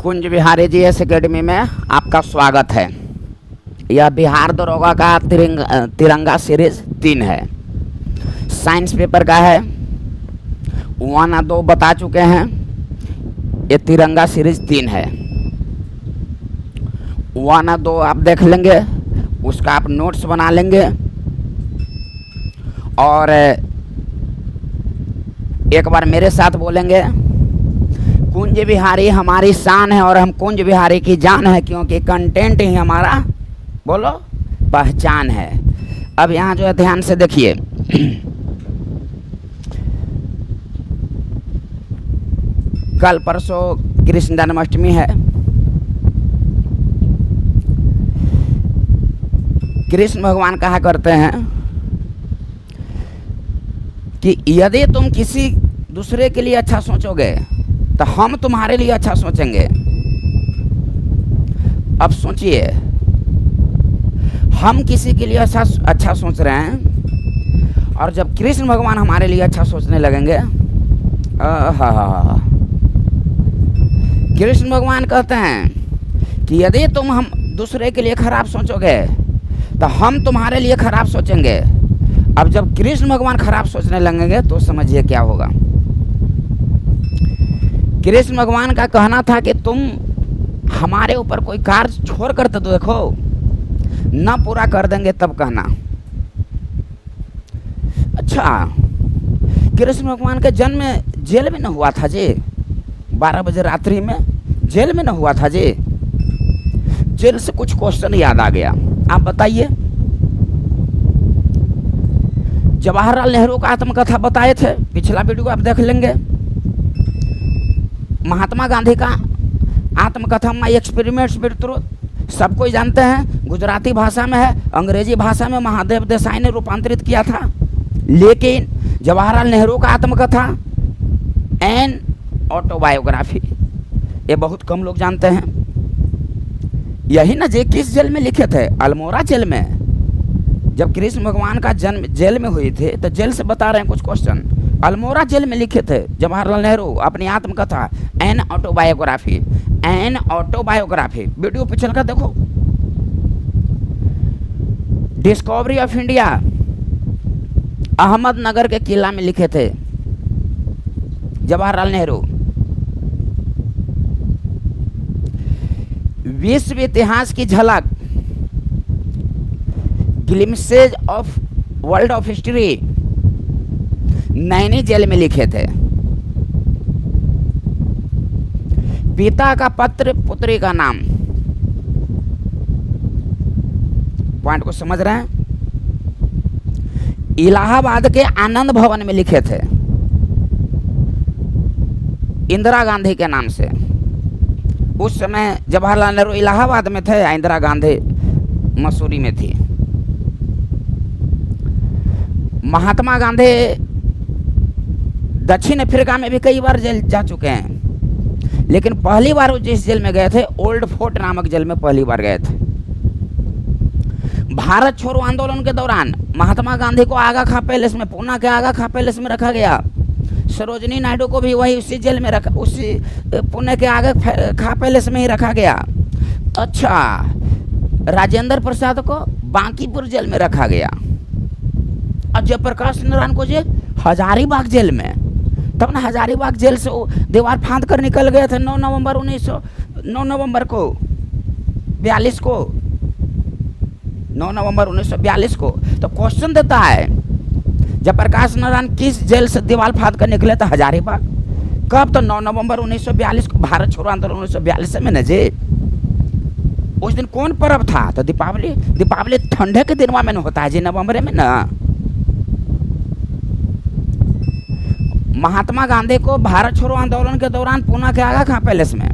Kunj Bihari GS academy में आपका स्वागत है। यह बिहार दरोगा का तिरंगा सीरीज 3 है। साइंस पेपर का है। 1 और 2 बता चुके हैं। ये तिरंगा सीरीज 3 है। 1 और 2 आप देख लेंगे, उसका आप नोट्स बना लेंगे और एक बार मेरे साथ बोलेंगे, कुंज बिहारी हमारी शान है और हम कुंज बिहारी की जान है, क्योंकि कंटेंट ही हमारा बोलो पहचान है। अब यहाँ जो है ध्यान से देखिए, कल परसों कृष्ण जन्माष्टमी है। कृष्ण भगवान कहा करते हैं कि यदि तुम किसी दूसरे के लिए अच्छा सोचोगे तो हम तुम्हारे लिए अच्छा सोचेंगे। अब सोचिए, हम किसी के लिए अच्छा सोच रहे हैं और जब कृष्ण भगवान हमारे लिए अच्छा सोचने लगेंगे, कृष्ण भगवान कहते हैं कि यदि तुम हम दूसरे के लिए खराब सोचोगे तो हम तुम्हारे लिए खराब सोचेंगे। अब जब कृष्ण भगवान खराब सोचने लगेंगे तो समझिए क्या होगा। कृष्ण भगवान का कहना था कि तुम हमारे ऊपर कोई कार्य छोड़ कर तो देखो, न पूरा कर देंगे तब कहना। अच्छा, कृष्ण भगवान का जन्म जेल में न हुआ था जी? 12 बजे रात्रि में जेल में न हुआ था जी? जेल से कुछ क्वेश्चन याद आ गया, आप बताइए। जवाहरलाल नेहरू का आत्मकथा बताए थे, पिछला वीडियो आप देख लेंगे। महात्मा गांधी का आत्मकथा माई एक्सपेरिमेंट्स विद ट्रुथ सब कोई जानते हैं, गुजराती भाषा में है, अंग्रेजी भाषा में महादेव देसाई ने रूपांतरित किया था। लेकिन जवाहरलाल नेहरू का आत्मकथा एन ऑटोबायोग्राफी, ये बहुत कम लोग जानते हैं। यही ना जे किस जेल में लिखे थे? अल्मोड़ा जेल में। जब कृष्ण भगवान का जन्म जेल में हुई थे तो जेल से बता रहे हैं कुछ क्वेश्चन। अल्मोड़ा जेल में लिखे थे जवाहरलाल नेहरू अपनी आत्मकथा an autobiography. An autobiography video पिछल का देखो। डिस्कवरी ऑफ इंडिया अहमदनगर के किला में लिखे थे जवाहरलाल नेहरू। विश्व इतिहास की झलक glimpses of world of history Naini jail में लिखे थे। पिता का पत्र पुत्री का नाम, पॉइंट को समझ रहे हैं? इलाहाबाद के आनंद भवन में लिखे थे इंदिरा गांधी के नाम से। उस समय जवाहरलाल नेहरू इलाहाबाद में थे, इंदिरा गांधी मसूरी में थी। महात्मा गांधी दक्षिण अफ्रीका में भी कई बार जेल जा चुके हैं, लेकिन पहली बार वो जिस जेल में गए थे, ओल्ड फोर्ट नामक जेल में पहली बार गए थे। भारत छोड़ो आंदोलन के दौरान महात्मा गांधी को आगा खा पैलेस में, पूना के आगा खा पैलेस में रखा गया। सरोजनी नायडू को भी वही उसी जेल में रखा, उसी पुणे के आगा खा पैलेस में ही रखा गया। अच्छा, राजेंद्र प्रसाद को बांकीपुर जेल में रखा गया और जयप्रकाश नारायण को जेल हजारीबाग जेल में। तब ना हजारीबाग जेल से वो दीवार फांद कर निकल गए थे 9 नवंबर 1942 को। तो क्वेश्चन देता है, जयप्रकाश नारायण किस जेल से दीवार फांद कर निकले थे? हजारीबाग। कब? तो 9 नवंबर 1942 को, भारत छोड़ो आंदोलन 1942 में न जी। उस दिन कौन पर्व था? तो दीपावली। दीपावली ठंडे के दिनवा में न होता है जी, नवंबर में ना। महात्मा गांधी को भारत छोड़ो आंदोलन के दौरान पूना के आगा खा पैलेस में,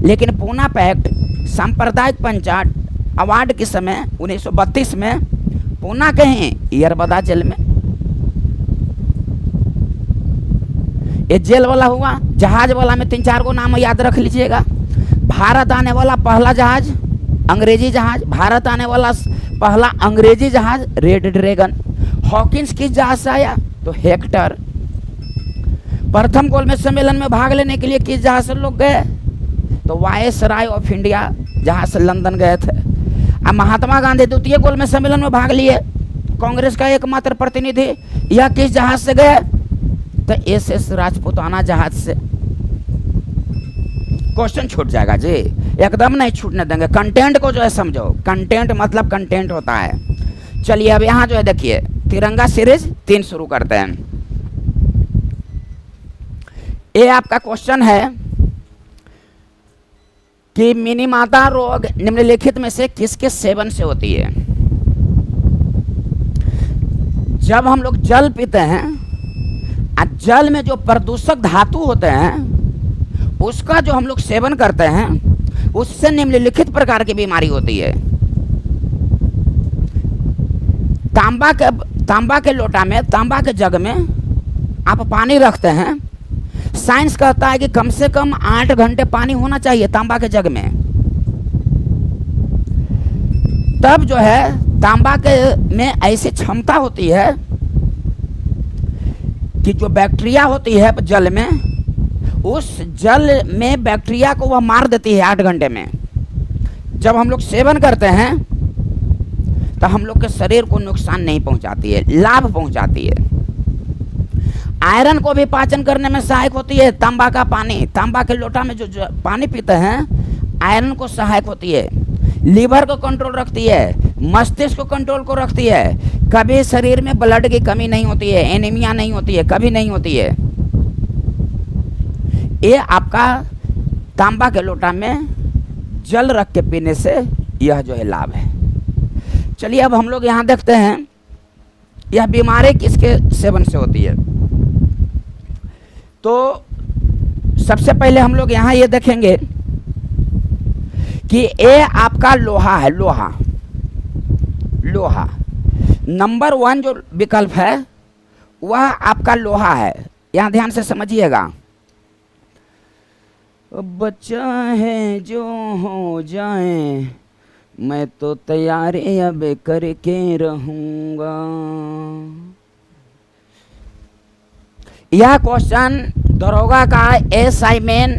लेकिन पूना पैक्ट सांप्रदायिक पंचायत अवार्ड के समय 1932 में पूना के ही यरबदा जेल में। ये जेल वाला हुआ। जहाज वाला में 3-4 गो नाम याद रख लीजिएगा। भारत आने वाला पहला जहाज अंग्रेजी जहाज, भारत आने वाला पहला अंग्रेजी जहाज रेड ड्रैगन। हॉकिंस किस जहाज से आया? तो हेक्टर। प्रथम गोलमेज सम्मेलन में भाग लेने के लिए किस जहाज से लोग गए? तो वायसराय ऑफ इंडिया जहाँ से लंदन गए थे। अब महात्मा गांधी द्वितीय गोलमेज सम्मेलन में भाग लिए, कांग्रेस का एकमात्र प्रतिनिधि। यह किस जहाज से गए? तो SS राजपूताना जहाज से। क्वेश्चन छूट जाएगा जी, एकदम नहीं छूटने देंगे। कंटेंट को जो है समझो, कंटेंट मतलब कंटेंट होता है। चलिए अब यहाँ जो है देखिए, तिरंगा सीरीज 3 शुरू करते हैं। ये आपका क्वेश्चन है कि मिनीमाता रोग निम्नलिखित में से किसके सेवन से होती है? जब हम लोग जल पीते हैं, जल में जो प्रदूषक धातु होते हैं उसका जो हम लोग सेवन करते हैं, उससे निम्नलिखित प्रकार की बीमारी होती है। तांबा के लोटा में, तांबा के जग में आप पानी रखते हैं। साइंस कहता है कि कम से कम 8 घंटे पानी होना चाहिए तांबा के जग में। तब जो है तांबा के में ऐसी क्षमता होती है कि जो बैक्टीरिया होती है जल में, उस जल में बैक्टीरिया को वह मार देती है 8 घंटे में। जब हम लोग सेवन करते हैं तो हम लोग के शरीर को नुकसान नहीं पहुंचाती है, लाभ पहुंचाती है। आयरन को भी पाचन करने में सहायक होती है तांबा का पानी। तांबा के लोटा में जो पानी पीते हैं, आयरन को सहायक होती है। लीवर को कंट्रोल रखती है, मस्तिष्क को कंट्रोल को रखती है। कभी शरीर में ब्लड की कमी नहीं होती है, एनीमिया नहीं होती है, कभी नहीं होती है। ये आपका तांबा के लोटा में जल रख के पीने से यह जो है लाभ है। चलिए अब हम लोग यहाँ देखते हैं यह बीमारी किसके सेवन से होती है। तो सबसे पहले हम लोग यहाँ ये देखेंगे कि ये आपका लोहा है। लोहा नंबर 1 जो विकल्प है वह आपका लोहा है। यहाँ ध्यान से समझिएगा। बच्चा है जो हो जाए, मैं तो तैयारी अब करके रहूँगा। यह क्वेश्चन दरोगा का SI मेन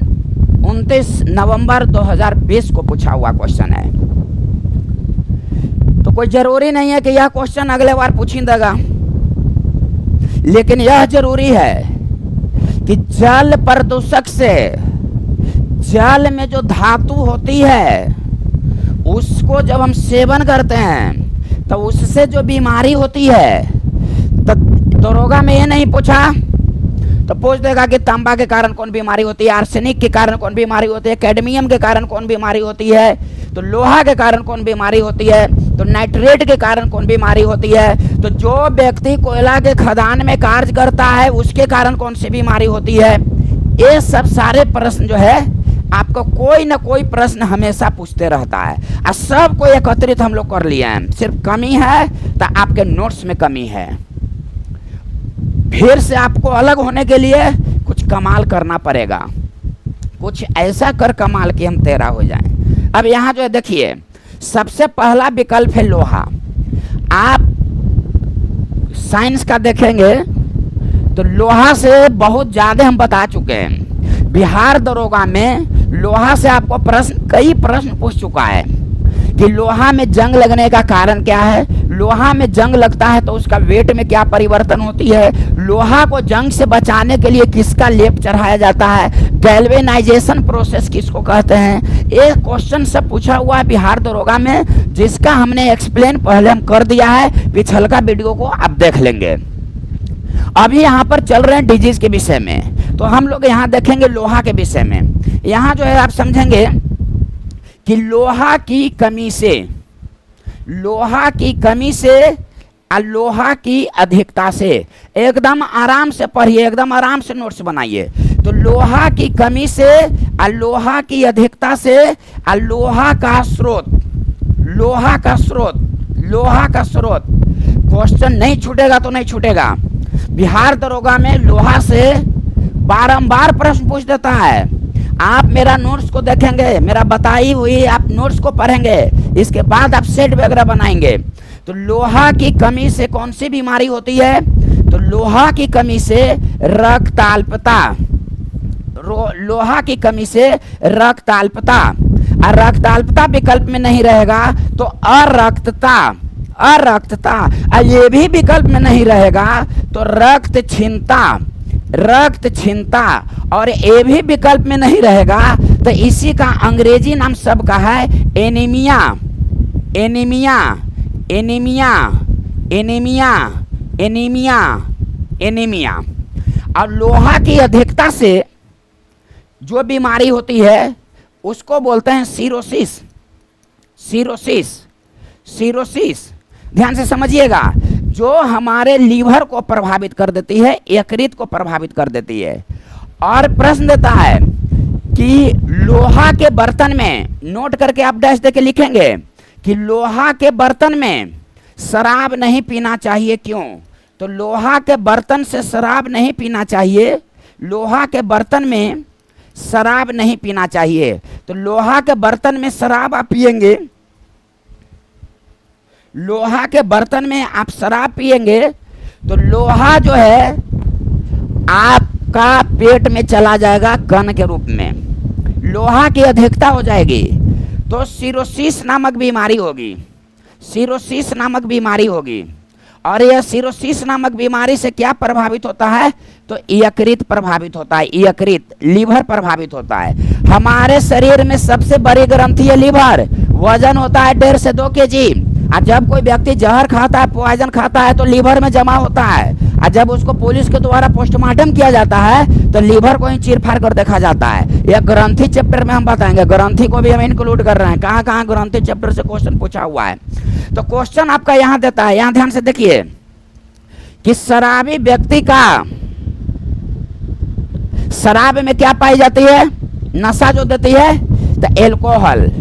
29 नवंबर 2020 को पूछा हुआ क्वेश्चन है। तो कोई जरूरी नहीं है कि यह क्वेश्चन अगले बार पूछेगा, लेकिन यह जरूरी है कि जल प्रदूषक से जल में जो धातु होती है उसको जब हम सेवन करते हैं तो उससे जो बीमारी होती है, तो दरोगा में ये नहीं पूछा तो पूछ देगा कि तांबा के कारण कौन बीमारी होती है, आर्सेनिक के कारण कौन बीमारी होती है, कैडमियम के कारण कौन बीमारी होती है, तो लोहा के कारण कौन बीमारी होती है, तो नाइट्रेट के कारण कौन बीमारी होती है, तो जो व्यक्ति कोयला के खदान में कार्य करता है उसके कारण कौन सी बीमारी होती है। ये सब सारे प्रश्न जो है आपको कोई ना कोई प्रश्न हमेशा पूछते रहता है और सबको एकत्रित हम लोग कर लिए हैं। सिर्फ कमी है तो आपके नोट्स में कमी है। फिर से आपको अलग होने के लिए कुछ कमाल करना पड़ेगा, कुछ ऐसा कर कमाल कि हम तेरा हो जाएं। अब यहाँ जो है देखिए, सबसे पहला विकल्प है लोहा। आप साइंस का देखेंगे तो लोहा से बहुत ज़्यादा हम बता चुके हैं। बिहार दरोगा में लोहा से आपको कई प्रश्न पूछ चुका है कि लोहा में जंग लगने का कारण क्या है, लोहा में जंग लगता है तो उसका वेट में क्या परिवर्तन होती है, लोहा को जंग से बचाने के लिए किसका लेप चढ़ाया जाता है, गैल्वेनाइजेशन प्रोसेस किसको कहते हैं। ये क्वेश्चन सब पूछा हुआ है बिहार दरोगा में, जिसका हमने एक्सप्लेन पहले हम कर दिया है। पिछलका वीडियो को आप देख लेंगे। अभी यहाँ पर चल रहे हैं डिजीज के विषय में, तो हम लोग यहाँ देखेंगे लोहा के विषय में। यहाँ जो है आप समझेंगे कि लोहा की कमी से और लोहा की अधिकता से, एकदम आराम से पढ़िए, एकदम आराम से नोट्स बनाइए। तो लोहा की कमी से और लोहा की अधिकता से और लोहा का स्रोत क्वेश्चन नहीं छूटेगा तो नहीं छूटेगा। बिहार दरोगा में लोहा से बारंबार प्रश्न पूछ देता है। आप मेरा नोट्स को देखेंगे, मेरा बताई हुई आप नोट्स को पढ़ेंगे, इसके बाद आप सेट वगैरह बनाएंगे। तो लोहा की कमी से कौन सी बीमारी होती है, तो लोहा की कमी से रक्ताल्पता, लोहा की कमी से रक्त अल्पता, और रक्त अल्पता विकल्प में नहीं रहेगा तो अरक्तता, अरक्तता, और ये भी विकल्प में नहीं रहेगा तो रक्त क्षीणता, रक्त क्षीणता, और ये भी विकल्प में नहीं रहेगा तो इसी का अंग्रेजी नाम सबका है anaemia, anaemia, anaemia, anaemia, anaemia, anaemia. और लोहा की अधिकता से जो बीमारी होती है उसको बोलते हैं सीरोसिस, सीरोसिस, सीरोसिस। ध्यान से समझिएगा, जो हमारे लीवर को प्रभावित कर देती है, यकृत को प्रभावित कर देती है। और प्रश्न देता है कि लोहा के बर्तन में, नोट करके आप डैश देके लिखेंगे कि लोहा के बर्तन में शराब नहीं पीना चाहिए, क्यों? तो लोहा के बर्तन से शराब नहीं पीना चाहिए, लोहा के बर्तन में शराब नहीं पीना चाहिए। तो लोहा के बर्तन में शराब आप पिएंगे, लोहा के बर्तन में आप शराब पिएंगे तो लोहा जो है आपका पेट में चला जाएगा कण के रूप में, लोहा की अधिकता हो जाएगी तो सिरोसिस नामक बीमारी होगी, सिरोसिस नामक बीमारी होगी। और यह सिरोसिस नामक बीमारी से क्या प्रभावित होता है? तो यकृत प्रभावित होता है, यकृत, लीवर प्रभावित होता है। हमारे शरीर में सबसे बड़ी ग्रंथि है लीवर, वजन होता है 1.5 से 2 केजी। और जब कोई व्यक्ति जहर खाता है, पॉइजन खाता है तो लीवर में जमा होता है, और जब उसको पुलिस के द्वारा पोस्टमार्टम किया जाता है तो लीवर को ही चीर-फाड़ कर देखा जाता है। यह ग्रंथि चैप्टर में हम बताएंगे, ग्रंथि को भी हम इंक्लूड कर रहे हैं, कहाँ कहाँ ग्रंथि चैप्टर से क्वेश्चन पूछा हुआ है। तो क्वेश्चन आपका यहाँ देता है, यहाँ ध्यान से देखिए कि शराबी व्यक्ति का, शराब में क्या पाई जाती है? नशा जो देती है तो एल्कोहल।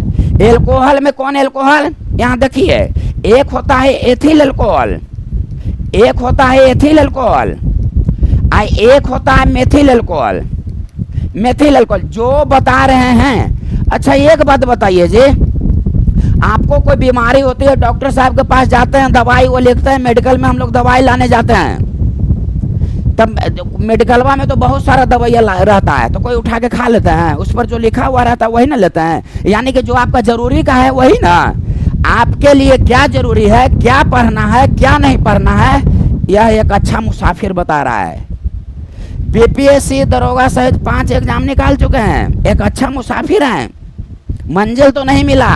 एल्कोहल में कौन एल्कोहल? यहाँ देखिए, एक होता है एथिल एल्कोहल, एक होता है एथिल एल्कोहल, एक होता है मेथिल एल्कोहल, मेथिल एल्कोहल जो बता रहे हैं। अच्छा एक बात बताइए जी, आपको कोई बीमारी होती है, डॉक्टर साहब के पास जाते हैं, दवाई वो लिखते हैं, मेडिकल में हम लोग दवाई लाने जाते हैं, तब मेडिकलवा में तो बहुत सारा दवाइयाँ रहता है, तो कोई उठा के खा लेते हैं, उस पर जो लिखा हुआ रहता है वही ना लेते हैं। यानी कि जो आपका जरूरी का है वही ना, आपके लिए क्या जरूरी है, क्या पढ़ना है, क्या नहीं पढ़ना है, यह एक अच्छा मुसाफिर बता रहा है। बीपीएससी दरोगा सहित 5 एग्जाम निकाल चुके हैं, एक अच्छा मुसाफिर है। मंजिल तो नहीं मिला,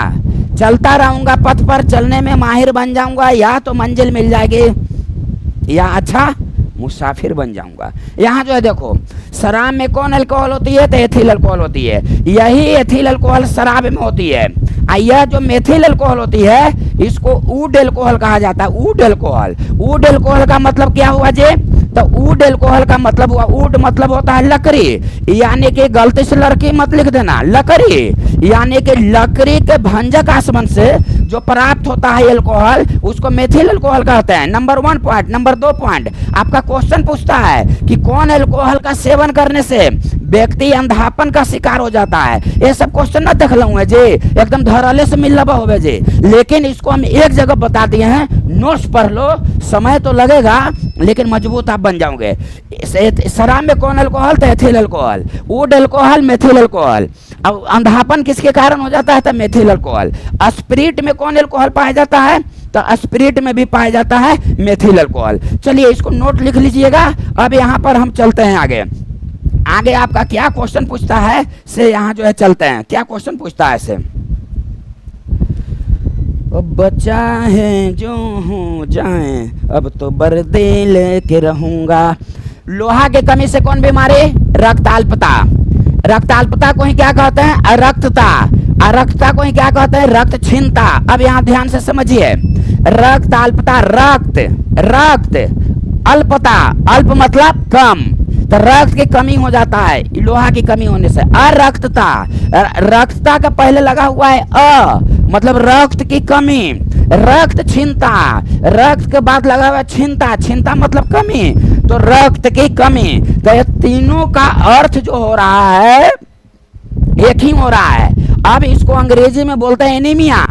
चलता रहूंगा पथ पर, चलने में माहिर बन जाऊंगा, या तो मंजिल मिल जाएगी या अच्छा मुसाफिर बन जाऊंगा। यहाँ जो है देखो, शराब में कौन अल्कोहल होती है? तो एथिल अल्कोहल होती है, यही एथिल अल्कोहल शराब में होती है। यह जो मेथिल अल्कोहल होती है इसको वुड अल्कोहल कहा जाता है, वुड अल्कोहल। वुड अल्कोहल का मतलब क्या हुआ जी? तो वुड अल्कोहल का मतलब हुआ, वुड मतलब होता है लकड़ी, यानी कि गलती से लड़की मत लिख देना, लकड़ी, यानी कि लकड़ी के भंजक आसवन से जो प्राप्त होता है अल्कोहल उसको मेथिल अल्कोहल कहते हैं। Number 1 point. नंबर 2 पॉइंट, आपका क्वेश्चन पूछता है कि कौन अल्कोहल का सेवन करने से व्यक्ति अंधापन का शिकार हो जाता है। ये सब क्वेश्चन ना देख लूंगे जी, एकदम धराले से मिलवा होवे जी, लेकिन इसको हम एक जगह बता दिए हैं, नोट्स पढ़ लो, समय तो लगेगा लेकिन मजबूत आप बन जाओगे। शराब में कौन अल्कोहल? तो ethyl alcohol, would alcohol, methyl alcohol. अब अंधापन किसके कारण हो जाता है? तो मेथिल अल्कोहल। स्पिरिट में कौन अल्कोहल पाया जाता है? तो स्पिरिट में भी पाया जाता है मेथिल अल्कोहल। चलिए इसको नोट लिख लीजिएगा। अब यहाँ पर हम चलते हैं आगे, आगे आपका क्या क्वेश्चन पूछता है से यहाँ जो है चलते हैं, क्या क्वेश्चन पूछता है से। अब बचा है जो हो जाए, अब तो बर्दे लेके रहूंगा। लोहा की कमी से कौन बीमारी? रक्ताल्पता। रक्ताल्पता को ही क्या कहते हैं? अरक्तता। अरक्तता को ही क्या कहते हैं? रक्त क्षीणता। अब यहाँ ध्यान से समझिए, रक्ताल्पता, रक्त, रक्त, अल्पता, अल्प मतलब कम, तो रक्त की कमी हो जाता है लोहा की कमी होने से। अरक्तता, रक्तता का पहले लगा हुआ है अ, मतलब रक्त की कमी। रक्त क्षीणता, रक्त के बाद लगा हुआ है क्षीणता, क्षीणता मतलब कमी, तो रक्त की कमी। तो ये तीनों का अर्थ जो हो रहा है एक ही हो रहा है। अब इसको अंग्रेजी में बोलते हैं एनीमिया,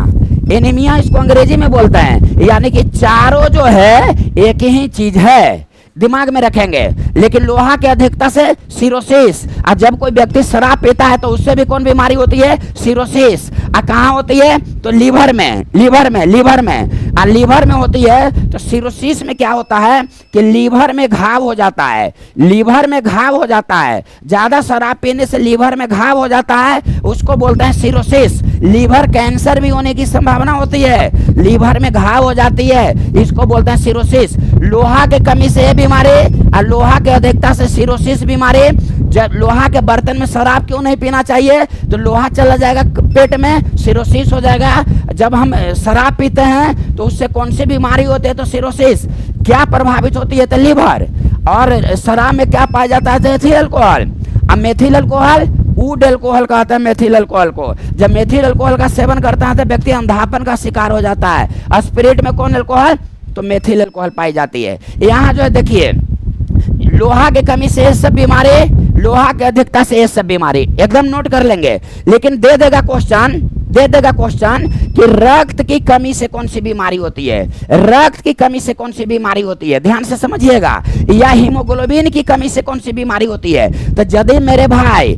एनीमिया इसको अंग्रेजी में बोलते हैं, यानी कि चारों जो है एक ही चीज है। दिमाग में रखेंगे। लेकिन लोहा की अधिकता से सिरोसिस। और जब कोई व्यक्ति शराब पीता है तो उससे भी कौन बीमारी होती है? सिरोसिस। और कहाँ होती है? तो लीवर में, लीवर में, लीवर में। और लीवर में होती है तो सिरोसिस में क्या होता है कि लीवर में घाव हो जाता है, लीवर में घाव हो जाता है। ज्यादा शराब पीने से लीवर में घाव हो जाता है, उसको बोलते हैं सिरोसिस। लीवर कैंसर भी होने की संभावना होती है, लीवर में घाव हो जाती है, इसको बोलते हैं सिरोसिस। लोहा के कमी से ये बीमारी और लोहा की अधिकता से सिरोसिस बीमारी। जब लोहा के बर्तन में शराब क्यों नहीं पीना चाहिए? तो लोहा चला जाएगा पेट में, सिरोसिस हो जाएगा। जब हम शराब पीते हैं तो उससे कौन सी बीमारी होती है? तो सिरोसिस। क्या प्रभावित होती है? तो लीवर। और शराब में क्या पाया जाता है? Ethyl alcohol. अब मेथिल अल्कोहल वुड अल्कोहल कहते हैं मेथिल अल्कोहल को। जब मेथिल अल्कोहल का सेवन करता है तो व्यक्ति अंधापन का शिकार हो जाता है। स्पिरिट में कौन अल्कोहल? तो मेथिल अल्कोहल पाई जाती है। यहाँ जो है देखिए, लोहा की कमी से ये सब बीमारी, लोहा की अधिकता से ये सब बीमारी, एकदम नोट कर लेंगे। लेकिन दे देगा क्वेश्चन कि रक्त की कमी से कौन सी बीमारी होती है? रक्त की कमी से कौन सी बीमारी होती है? ध्यान से समझिएगा। या हीमोग्लोबिन की कमी से कौन सी बीमारी होती है? तो यदि मेरे भाई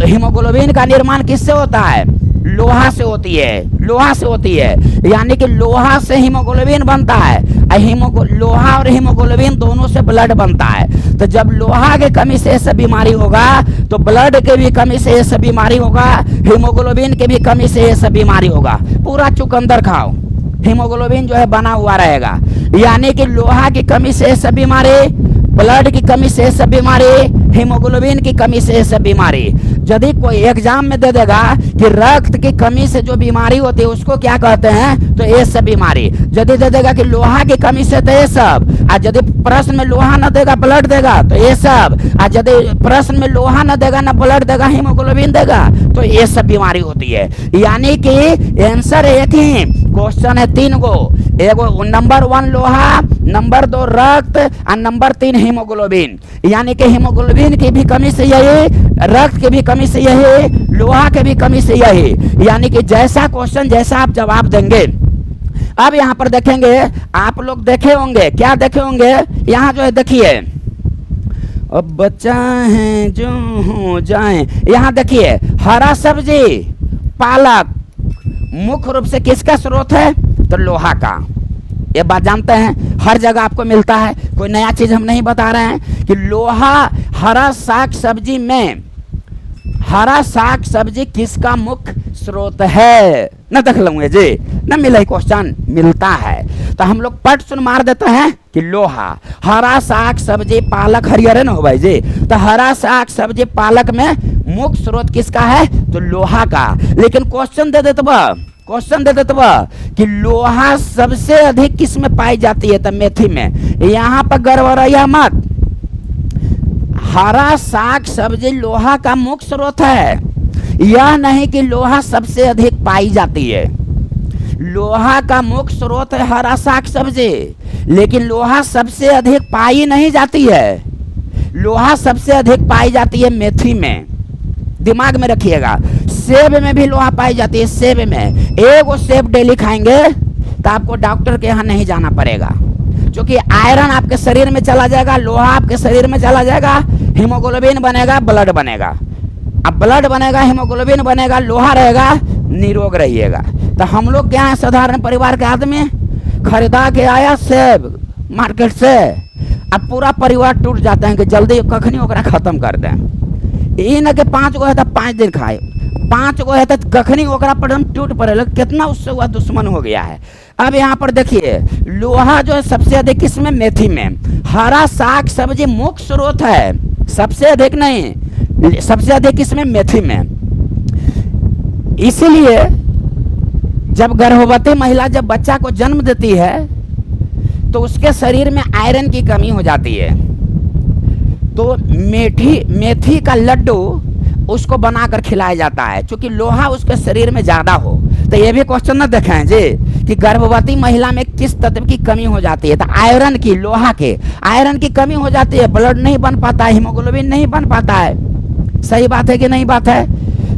हीमोग्लोबिन का निर्माण किससे होता है? लोहा से होती है, लोहा से होती है। यानी कि लोहा से हीमोग्लोबिन बनता है। लोहा और हीमोग्लोबिन दोनों से ब्लड बनता है। तो जब लोहा के कमी से ऐसा बीमारी होगा तो ब्लड के भी कमी से ऐसा बीमारी होगा, हीमोग्लोबिन के भी कमी से ऐसा बीमारी होगा। पूरा चुकंदर खाओ, हीमोग्लोबिन जो है बना हुआ रहेगा। यानी कि लोहा की कमी से ऐसा बीमारी, ब्लड की कमी से सब बीमारी, हीमोग्लोबिन की कमी से सब बीमारी। यदि कोई एग्जाम में दे देगा कि रक्त की कमी से जो बीमारी होती है उसको क्या कहते हैं? तो ये सब बीमारी। यदि दे देगा कि लोहा की कमी से तो ये सब, और यदि प्रश्न में लोहा न देगा ब्लड देगा तो ये सब, और यदि प्रश्न में लोहा न देगा न ब्लड देगा हीमोग्लोबिन देगा तो ये सब बीमारी होती है। यानी कि आंसर एक ही, क्वेश्चन है 3 गो। एगो नंबर 1 लोहा, नंबर 2 रक्त और नंबर 3 हीमोग्लोबिन। यानी कि हीमोग्लोबिन की भी कमी से यही, रक्त की भी कमी से यही, लोहा के भी कमी से यही। यानी कि जैसा क्वेश्चन जैसा आप जवाब देंगे। अब यहाँ पर देखेंगे, आप लोग देखे होंगे, क्या देखे होंगे? यहाँ जो है देखिए, अब बच्चा है जो हो जाए। यहाँ देखिए, हरा सब्जी, पालक मुख्य रूप से किसका स्रोत है? तो लोहा का। ये बात जानते हैं, हर जगह आपको मिलता है, कोई नया चीज हम नहीं बता रहे हैं कि लोहा हरा साग सब्जी में, हरा साग सब्जी किसका मुख्य स्रोत है? न देख लूंगे जी, न मिले क्वेश्चन, मिलता है तो हम लोग पट सुन मार देते हैं कि लोहा। हरा साग सब्जी पालक, हरियर न हो भाई जी, तो हरा साग सब्जी पालक में मुख्य स्रोत किसका है? तो लोहा का। लेकिन क्वेश्चन दे देते कि लोहा सबसे अधिक किस में पाई जाती है? तो मेथी में। यहाँ पर गड़बड़ाइया मत, हरा साग सब्जी लोहा का मुख्य स्रोत है, यह नहीं कि लोहा सबसे अधिक पाई जाती है। लोहा का मुख्य स्रोत है हरा साग सब्जी, लेकिन लोहा सबसे अधिक पाई नहीं जाती है। लोहा सबसे अधिक पाई जाती है मेथी में, दिमाग में रखिएगा। सेब में भी लोहा पाई जाती है, सेब में। एक सेब डेली खाएंगे तो आपको डॉक्टर के यहाँ नहीं जाना पड़ेगा, क्योंकि आयरन आपके शरीर में चला जाएगा, लोहा आपके शरीर में चला जाएगा, हीमोग्लोबिन बनेगा, ब्लड बनेगा। अब ब्लड बनेगा, हीमोग्लोबिन बनेगा, लोहा रहेगा, निरोग रहिएगा। तो हम लोग क्या है, साधारण परिवार के आदमी, खरीदा के आया सेब मार्केट से, अब पूरा परिवार टूट जाते हैं कि जल्दी कखनी ओकरा खत्म कर दें। ये न कि 5 गो है तो 5 दिन खाए, 5 गो है तो कखनी ओकरा पर हम टूट पड़े, कितना उससे हुआ दुश्मन हो गया है। अब यहाँ पर देखिए, लोहा जो है सबसे अधिक किसमें? मेथी में। हरा साग सब्जी मुख्य स्रोत है, सबसे अधिक नहीं, सबसे अधिक किसमें? मेथी में। इसीलिए जब गर्भवती महिला जब बच्चा को जन्म देती है तो उसके शरीर में आयरन की कमी हो जाती है, तो मेथी का लड्डू उसको बनाकर खिलाया जाता है, क्योंकि लोहा उसके शरीर में ज्यादा हो। तो ये भी क्वेश्चन न देखें जी कि गर्भवती महिला में किस तत्व की कमी हो जाती है? तो आयरन की, लोहा के आयरन की कमी हो जाती है, ब्लड नहीं बन पाता है, हीमोग्लोबिन नहीं बन पाता है। सही बात है कि नहीं बात है?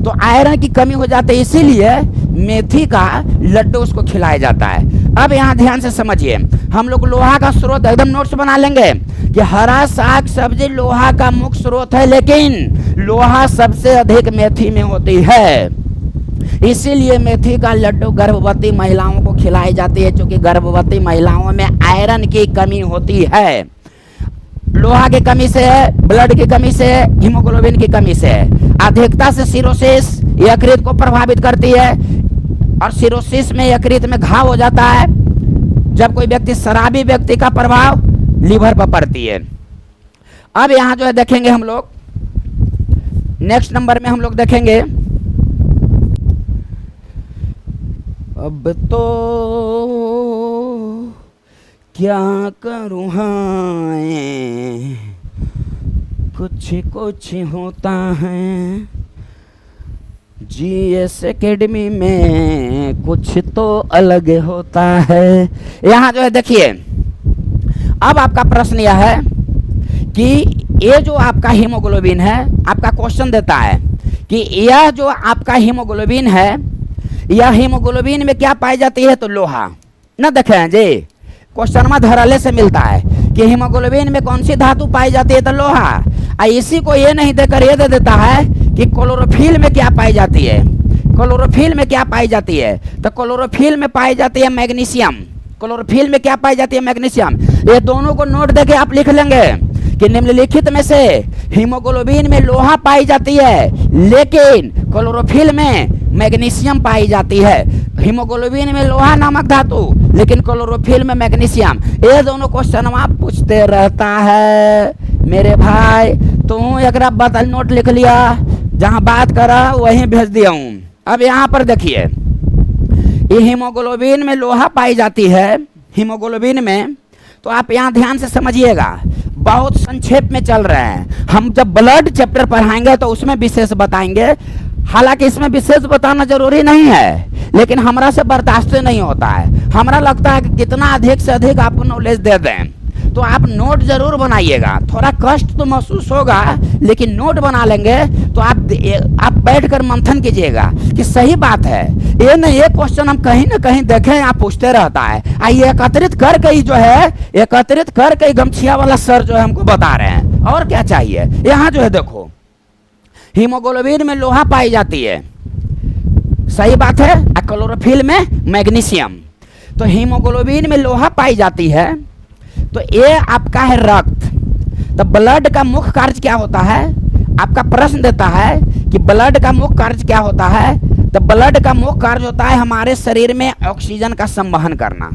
तो आयरन की कमी हो जाती है, इसीलिए मेथी का लड्डू उसको खिलाया जाता है। अब यहाँ ध्यान से समझिए, हम लोग लोहा का स्रोत एकदम नोट्स बना लेंगे कि हरा साग सब्जी लोहा का मुख्य स्रोत है, लेकिन लोहा सबसे अधिक मेथी में होती है। इसीलिए मेथी का लड्डू गर्भवती महिलाओं को खिलाई जाती है, क्योंकि गर्भवती महिलाओं में आयरन की कमी होती है। लोहा की कमी से है, ब्लड की कमी से है, हीमोग्लोबिन की कमी से है। अधिकता से सिरोसिस यकृत को प्रभावित करती है, और सिरोसिस में यकृत में घाव हो जाता है जब कोई व्यक्ति शराबी व्यक्ति का प्रभाव लीवर पर पड़ती है। अब यहाँ जो है देखेंगे हम लोग, नेक्स्ट नंबर में हम लोग देखेंगे, अब तो क्या करूँ हाय, कुछ कुछ होता है, जीएस एकेडमी में कुछ तो अलग होता है। यहाँ जो है देखिए, अब आपका प्रश्न यह है कि ये जो आपका हीमोग्लोबिन है, आपका क्वेश्चन देता है कि यह जो आपका हीमोग्लोबिन है, यह हीमोग्लोबिन में क्या पाई जाती है, तो लोहा। न देखें जी, क्वेश्चन में धराले से मिलता है कि हीमोग्लोबिन में कौन सी धातु पाई जाती है, तो लोहा। इसी को ये नहीं देकर ये दे देता है कि क्लोरोफिल में क्या पाई जाती है। क्लोरोफिल में क्या पाई जाती है, तो क्लोरोफिल में पाई जाती है मैग्नीशियम। क्लोरोफिल में क्या पाई जाती है, मैग्नीशियम। ये दोनों को नोट देके आप लिख लेंगे कि निम्नलिखित में से हीमोग्लोबिन में लोहा पाई जाती है, लेकिन क्लोरोफिल में मैग्नीशियम पाई जाती है। हीमोग्लोबिन में लोहा नामक धातु, लेकिन क्लोरोफिल में मैग्नीशियम। ये दोनों क्वेश्चन आप पूछते रहता है मेरे भाई। तू एक बदल नोट लिख लिया, जहां बात करा वहीं भेज दिया हूं। अब यहाँ पर देखिए, ये हीमोग्लोबिन में लोहा पाई जाती है, हीमोग्लोबिन में। तो आप यहाँ ध्यान से समझिएगा, बहुत संक्षेप में चल रहे हैं। हम जब ब्लड चैप्टर पढ़ाएंगे तो उसमें विशेष बताएंगे। हालांकि इसमें विशेष बताना जरूरी नहीं है, लेकिन हमरा से बर्दाश्त नहीं होता है। हमरा लगता है कि कितना अधिक से अधिक आपको नॉलेज दे दें, तो आप नोट जरूर बनाइएगा। थोड़ा कष्ट तो महसूस होगा, लेकिन नोट बना लेंगे तो आप बैठकर मंथन कीजिएगा कि सही बात है। ये नहीं, ये क्वेश्चन हम कहीं ना कहीं देखें, आप पूछते रहता है। आइए एकत्रित करके ही जो है, एकत्रित करके गमछिया वाला सर जो है हमको बता रहे हैं, और क्या चाहिए। यहाँ जो है देखो, हीमोग्लोबिन में लोहा पाई जाती है, सही बात है, और क्लोरोफिल में मैग्नीशियम। तो हीमोग्लोबिन में लोहा पाई जाती है, तो ये आपका है रक्त। तो ब्लड का मुख्य कार्य क्या होता है, आपका प्रश्न देता है कि ब्लड का मुख्य कार्य क्या होता है। तो ब्लड का मुख्य कार्य होता है हमारे शरीर में ऑक्सीजन का संवहन करना,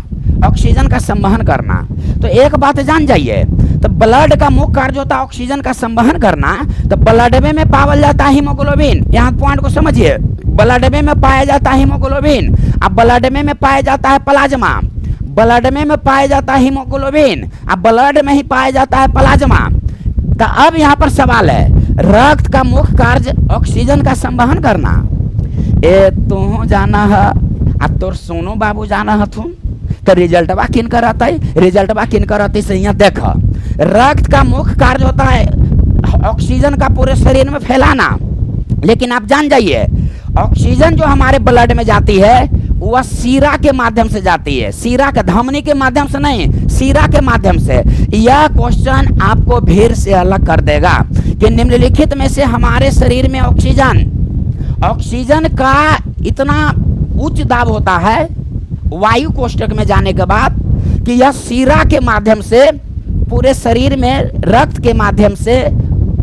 ऑक्सीजन का संवहन करना। तो एक बात जान जाइए, तो ब्लड का मुख्य कार्य होता है ऑक्सीजन का संवहन करना। तो ब्लड में पावल जाता है हीमोग्लोबिन। यहाँ पॉइंट को समझिए, ब्लड में पाया जाता है हीमोग्लोबिन, अब ब्लड में पाया जाता है प्लाज्मा। ब्लड में पाया जाता है हीमोग्लोबिन, अब ब्लड में ही पाया जाता है प्लाज्मा। तो अब यहाँ पर सवाल है, रक्त का मुख्य कार्य ऑक्सीजन का संवहन करना। ए तू जाना है, अब तो सोनू बाबू जाना है तुम, तो रिजल्टवा किन कराता है, रिजल्टवा किन कराती से यहाँ देख। रक्त का मुख्य कार्य होता है ऑक्सीजन का पूरे शरीर में फैलाना, लेकिन आप जान जाइए ऑक्सीजन जो हमारे ब्लड में जाती है वह सीरा के माध्यम से जाती है। सीरा के, धमनी के माध्यम से नहीं, सीरा के माध्यम से। यह क्वेश्चन आपको भीड़ से अलग कर देगा कि निम्नलिखित में से हमारे शरीर में ऑक्सीजन का इतना उच्च दाब होता है वायु कोष्ठक में जाने के बाद कि यह सीरा के माध्यम से पूरे शरीर में, रक्त के माध्यम से,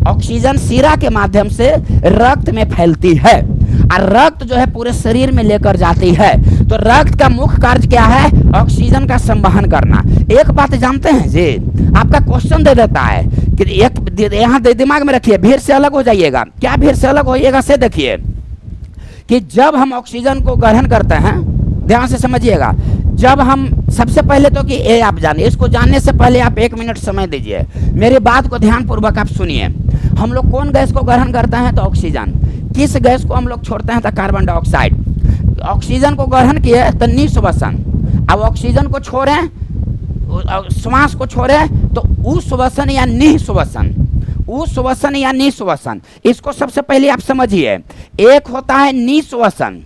ऑक्सीजन सीरा के माध्यम से रक्त में फैलती है, और रक्त जो है पूरे शरीर में लेकर जाती है। तो रक्त का मुख्य कार्य क्या है, ऑक्सीजन का संवहन करना। एक बात जानते हैं जी, आपका क्वेश्चन दे देता है कि एक, यहाँ दिमाग में रखिए, भीड़ से अलग हो जाइएगा। क्या भीड़ से अलग होइएगा से देखिए कि जब हम ऑक्सीजन को ग्रहण करते हैं, ध्यान से समझिएगा, जब हम सबसे पहले तो कि ये आप जानिए, इसको जानने से पहले आप 1 मिनट समय दीजिए, मेरी बात को ध्यान पूर्वक आप सुनिए। हम लोग कौन गैस को ग्रहण करते हैं, तो ऑक्सीजन। किस गैस को हम लोग छोड़ते हैं, तो कार्बन डाइऑक्साइड। ऑक्सीजन को ग्रहण किए तो निःश्वसन, अब ऑक्सीजन को छोड़े, श्वास को छोड़े तो उश्वसन या निःश्वसन, उश्वसन या निःश्वसन। इसको सबसे पहले आप समझिए, एक होता है निःश्वसन,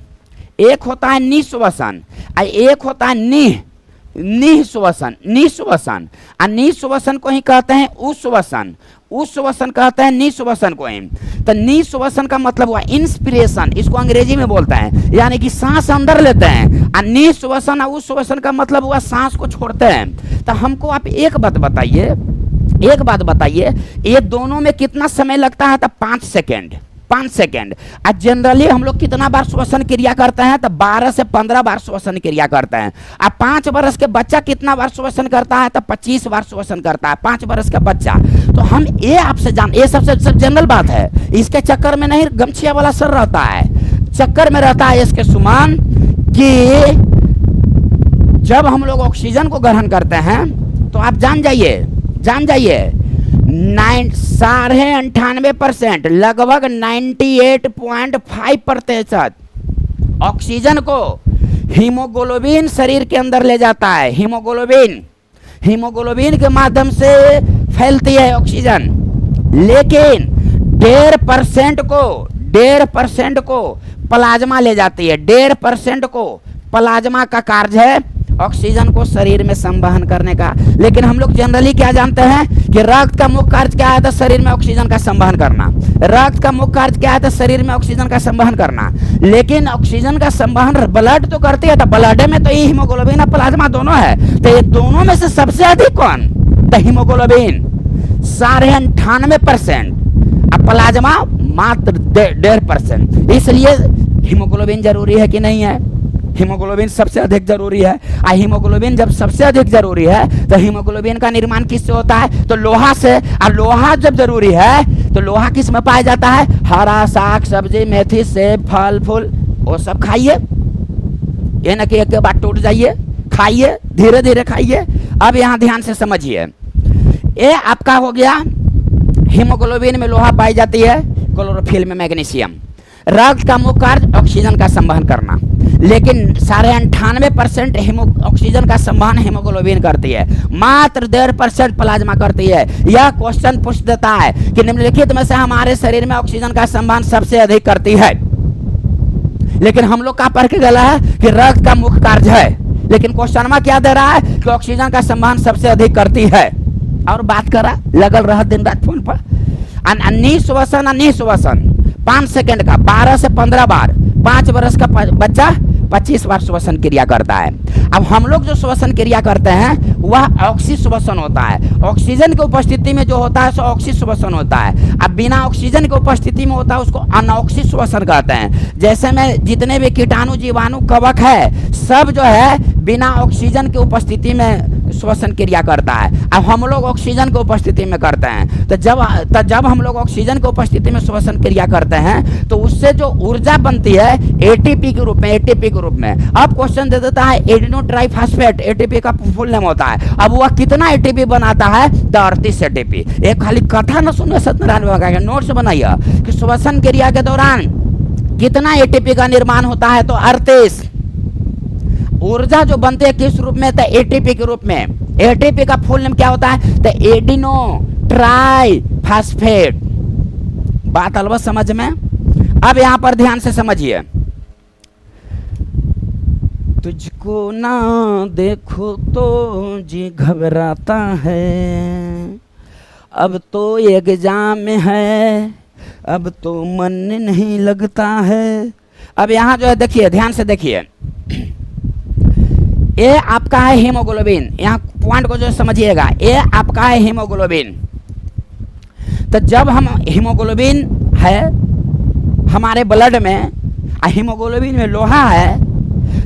एक होता है निःश्वसन, और एक होता है निः निःश्वसन, निःश्वसन, और निःश्वसन को ही कहते हैं उश्वसन, उश्वसन कहते हैं निःश्वसन को ही। तो निःश्वसन का मतलब हुआ इंस्पिरेशन, इसको अंग्रेजी में बोलते हैं, यानी कि सांस अंदर लेते हैं, और निःश्वसन और उश्वसन का मतलब हुआ सांस को छोड़ते हैं। तो हमको आप एक बात बताइए, एक बात बताइए, ये दोनों में कितना समय लगता है? तो 5 सेकेंड, 5 सेकेंड। और जनरली हम लोग कितना बार श्वसन क्रिया करते हैं? तो 12 से 15 बार श्वसन क्रिया करते हैं। अब 5 वर्ष के बच्चा कितना बार श्वसन करता है? तो 25 बार श्वसन करता है, 5 वर्ष का बच्चा। तो हम ये आपसे जान, ये सबसे सब जनरल बात है, इसके चक्कर में नहीं गमछिया वाला सर रहता है, चक्कर में रहता है इसके सुमान कि जब हम लोग ऑक्सीजन को ग्रहण करते हैं तो आप जान जाइए, जान जाइए 98%, लगभग 98.5% ऑक्सीजन को हीमोग्लोबिन शरीर के अंदर ले जाता है। हीमोग्लोबिन, हीमोग्लोबिन के माध्यम से फैलती है ऑक्सीजन। लेकिन 1.5% को प्लाज्मा ले जाती है। 1.5% को प्लाज्मा का कार्य है ऑक्सीजन को शरीर में संवहन करने का। लेकिन हम लोग जनरली क्या जानते हैं कि रक्त का मुख्य कार्य क्या है? तो शरीर में ऑक्सीजन का संवहन करना। रक्त का मुख्य कार्य क्या है? तो शरीर में ऑक्सीजन का संवहन करना। लेकिन ऑक्सीजन का संवहन ब्लड तो करती है, तो ब्लड में तो ये हीमोग्लोबिन और प्लाज्मा दोनों है। तो ये दोनों में से सबसे अधिक कौन? तो हीमोग्लोबिन 98%, और प्लाज्मा मात्र 1.5%। इसलिए हीमोग्लोबिन जरूरी है कि नहीं है? हीमोग्लोबिन सबसे अधिक जरूरी है। और हीमोग्लोबिन जब सबसे अधिक जरूरी है तो हीमोग्लोबिन का निर्माण किससे होता है? तो लोहा से। और लोहा जब जरूरी है तो लोहा किस में पाया जाता है? हरा साग सब्जी, मेथी, सेब, फल फूल, वो सब खाइए, ये न कि एक के बाद टूट जाइए, खाइए, धीरे धीरे खाइए। अब यहाँ ध्यान से समझिए, ये आपका हो गया हीमोग्लोबिन में लोहा पाई जाती है, क्लोरोफिल में मैग्नीशियम। रक्त का मुख्य कार्य ऑक्सीजन का संवहन करना, लेकिन 98% ऑक्सीजन का संवहन हीमोग्लोबिन करती है, मात्र 1.5% प्लाज्मा करती है। यह क्वेश्चन पूछ देता है कि निम्नलिखित में से हमारे शरीर में ऑक्सीजन का संवहन सबसे अधिक करती है। लेकिन हम लोग का पढ़ के गला है कि रक्त का मुख्य कार्य है, लेकिन क्वेश्चन में क्या दे रहा है कि ऑक्सीजन का संवहन सबसे अधिक करती है। और बात करा लगल रहा दिन रात फोन पर। निःश्वसन, निःश्वसन 5 सेकेंड का 12 से 15 बार, 5 वर्ष का बच्चा 25 बार श्वसन क्रिया करता है। अब हम लोग जो श्वसन क्रिया करते हैं वह ऑक्सी श्वसन होता है। ऑक्सीजन की उपस्थिति में जो होता है सो ऑक्सी श्वसन होता है। अब बिना ऑक्सीजन की उपस्थिति में होता है उसको अनऑक्सी श्वसन कहते हैं। जैसे में जितने भी कीटाणु जीवाणु कवक है सब जो है बिना ऑक्सीजन की उपस्थिति में श्वसन क्रिया करता है। अब हम लोग ऑक्सीजन की उपस्थिति में करते हैं। तो जब हम लोग ऑक्सीजन की उपस्थिति में श्वसन क्रिया करते हैं तो उससे जो ऊर्जा बनती है एटीपी के रूप में, एटीपी के रूप में। अब क्वेश्चन दे देता है एडिनो ट्राइफॉस्फेट, एटीपी का फुल नेम होता है। अब वह कितना एटीपी बनाता है? 38 एटीपी। एक खाली कथा न सुनिए, सत्यनारायण बाबा का नोट्स बनाइए कि श्वसन क्रिया के दौरान कितना एटीपी का निर्माण होता है? तो 38। ऊर्जा जो बनती है किस रूप में? तो एटीपी के रूप में। एटीपी का फुल नेम क्या होता है? तो एडिनो ट्राइफॉस्फेट। बात अलबत्त समझ में। अब यहां पर ध्यान से समझिए, तुझको ना देखो तो जी घबराता है, अब तो एग्जाम है, अब तो मन नहीं लगता है। अब यहाँ जो है देखिए, ध्यान से देखिए, ये आपका है हीमोग्लोबिन। यहाँ पॉइंट को जो समझिएगा, ये आपका है हीमोग्लोबिन। तो जब हम हीमोग्लोबिन है हमारे ब्लड में, हीमोग्लोबिन में लोहा है,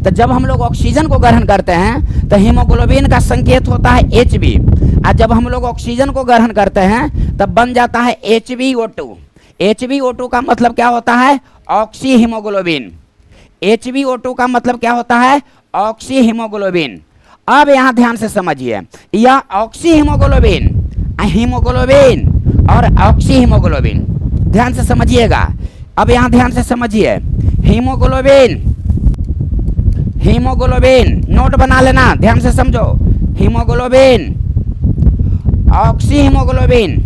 तो जब हम लोग ऑक्सीजन को ग्रहण करते हैं तो हीमोग्लोबिन का संकेत होता है Hb, और जब हम लोग ऑक्सीजन को ग्रहण करते हैं तब बन जाता है HbO2। HbO2 का मतलब क्या होता है? Oxy haemoglobin. HbO2 का मतलब क्या होता है? Oxy haemoglobin. अब यहाँ ध्यान से समझिए, यह ऑक्सी हीमोग्लोबिन, हीमोग्लोबिन और ऑक्सी हीमोग्लोबिन, ध्यान से समझिएगा। अब यहाँ ध्यान से समझिए, हीमोग्लोबिन, हीमोग्लोबिन नोट बना लेना, ध्यान से समझो। Haemoglobin, oxy haemoglobin,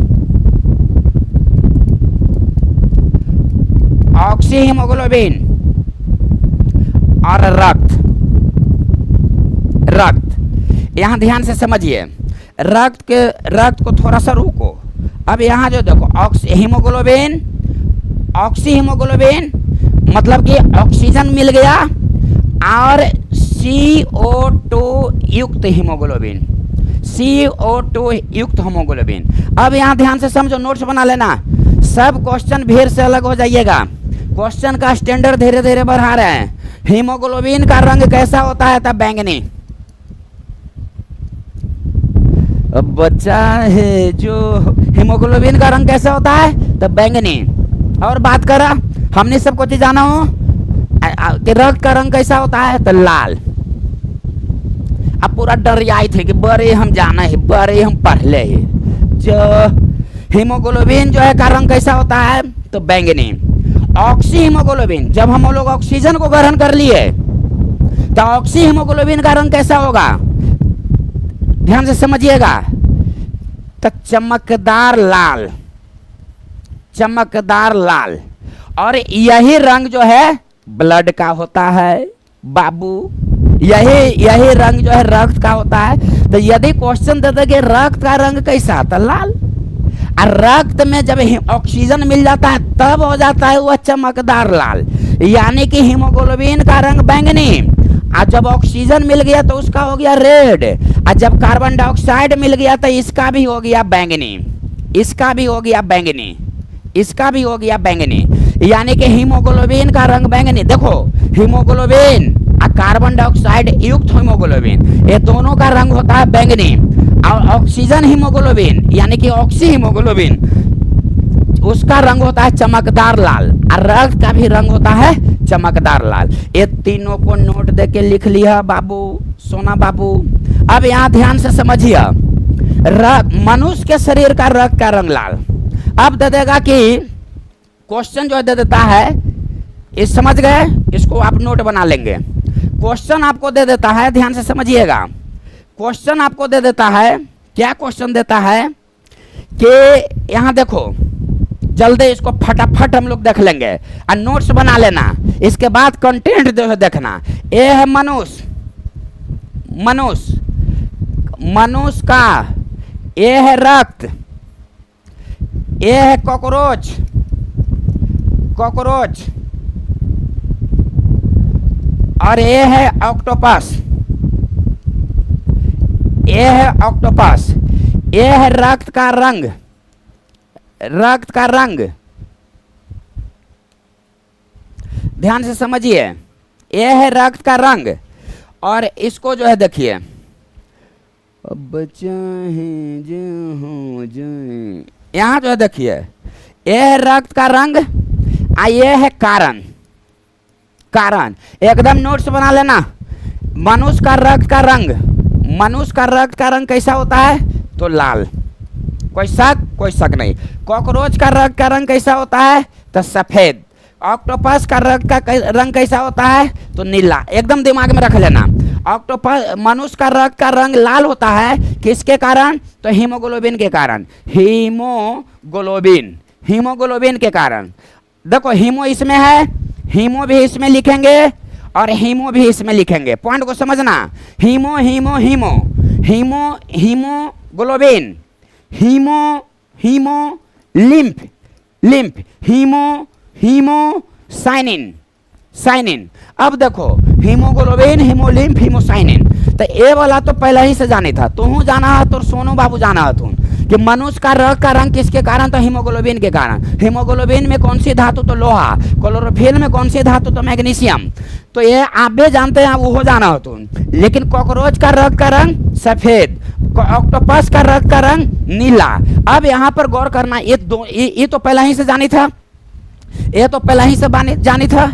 oxy haemoglobin और रक्त। यहाँ ध्यान से समझिए, रक्त को थोड़ा सा रोको। अब यहाँ जो देखो हीमोग्लोबिन, ऑक्सी हीमोग्लोबिन मतलब कि ऑक्सीजन मिल गया, और CO2 युक्त हीमोग्लोबिन, CO2 युक्त हीमोग्लोबिन। अब यहाँ ध्यान से समझो, नोट्स बना लेना, सब क्वेश्चन भीड़ से अलग हो जाइएगा, क्वेश्चन का स्टैंडर्ड धीरे धीरे बढ़ा रहे हैं। हीमोग्लोबिन का रंग कैसा होता है? तब बैंगनी। अब बच्चा है जो हीमोग्लोबिन का रंग कैसा होता है? तब बैंगनी। और बात करा, हमने सबको चीज जाना हो कि रक्त का रंग कैसा होता है? तो लाल। अब पूरा डर आई थे कि बड़े हम जाना है, बड़े हम पढ़ ले है। जो हीमोग्लोबिन जो है का रंग कैसा होता है? तो बैंगनी। ऑक्सी हीमोग्लोबिन, जब हम लोग ऑक्सीजन को ग्रहण कर लिए तो ऑक्सी हीमोग्लोबिन का रंग कैसा होगा? ध्यान से समझिएगा, तो चमकदार लाल, चमकदार लाल। और यही रंग जो है ब्लड का होता है बाबू, यही रंग जो है रक्त का होता है। तो यदि क्वेश्चन देते कि रक्त का रंग कैसा, तो लाल। और रक्त में जब ऑक्सीजन मिल जाता है तब हो जाता है वह चमकदार लाल, यानी कि हीमोग्लोबिन का रंग बैंगनी। और जब ऑक्सीजन मिल गया तो उसका हो गया रेड, और जब कार्बन डाइऑक्साइड मिल गया तो इसका भी हो गया बैंगनी, इसका भी हो गया बैंगनी, इसका भी हो गया बैंगनी, यानी कि हीमोग्लोबिन का रंग बैंगनी। देखो हीमोग्लोबिन और कार्बन डाइऑक्साइड युक्त हीमोग्लोबिन, ये दोनों का रंग होता है बैंगनी। और ऑक्सीजन हीमोग्लोबिन यानी कि ऑक्सी हीमोग्लोबिन, उसका रंग होता है चमकदार लाल, और रक्त का भी रंग होता है चमकदार लाल। ये तीनों को नोट दे के लिख लिया बाबू, सोना बाबू। अब यहाँ ध्यान से समझिए, मनुष्य के शरीर का रक्त का रंग लाल। अब दे देगा कि क्वेश्चन जो दे देता है, इस समझ गए, इसको आप नोट बना लेंगे। क्वेश्चन आपको दे देता है, ध्यान से समझिएगा, क्वेश्चन आपको दे देता है, क्या क्वेश्चन देता है कि यहाँ देखो, जल्दी इसको फटाफट हम लोग देख लेंगे और नोट्स बना लेना। इसके बाद कंटेंट जो है देखना। ये है मनुष्य, मनुष्य, मनुष्य का, ये है रक्त, ये है कॉकरोच, कॉकरोच, और ये है ऑक्टोपस, ये है ऑक्टोपस। ये है रक्त का रंग, रक्त का रंग, ध्यान से समझिए, ये है रक्त का रंग। और इसको जो है देखिए, यहाँ जो है देखिए, ये है रक्त का रंग, ये है कारण, कारण। एकदम नोट्स बना लेना। मनुष्य का रक्त का रंग, मनुष्य का रक्त का रंग कैसा होता है? तो लाल, कोई शक नहीं। कॉकरोच का रक्त का रंग कैसा होता है? तो सफेद। ऑक्टोपस का रक्त का रंग कैसा होता है? तो नीला। एकदम दिमाग में रख लेना। ऑक्टोपस, मनुष्य का रक्त का रंग लाल होता है, किसके कारण? तो हीमोग्लोबिन के कारण, हीमोग्लोबिन, हीमोग्लोबिन के कारण। देखो हीमो इसमें है, हीमो भी इसमें लिखेंगे और हीमो भी इसमें लिखेंगे, पॉइंट को समझना। Haemo haemo haemo, haemo haemoglobin, haemo haemo lymph, lymph, haemo haemocyanin, cyanin. अब देखो हीमोग्लोबिन, हीमोलिम्फ, हीमोसाइनिन। तो ये वाला तो पहले ही से जाने था, तू जाना है, तो सोनू बाबू जाना है तुम कि मनुष्य का रक्त का रंग किसके कारण? तो हीमोग्लोबिन के कारण। हीमोग्लोबिन में कौन सी धातु? तो लोहा। क्लोरोफिल में कौन सी धातु? तो मैग्नीशियम। तो ये आप भी जानते हैं, वो जाना हो तुम। लेकिन कॉकरोच का रक्त का रंग सफेद, ऑक्टोपस का रक्त का रंग नीला। अब यहाँ पर गौर करना, ये तो पहले ही से जानी था, ये तो पहले ही से जानी था,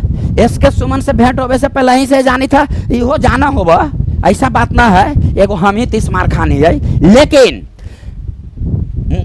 इसके सुमन से भेंट होवे से पहले ही से जानी था, इहो जाना होगा, ऐसा बात ना है। एगो हम ही 30 मार खानी है, लेकिन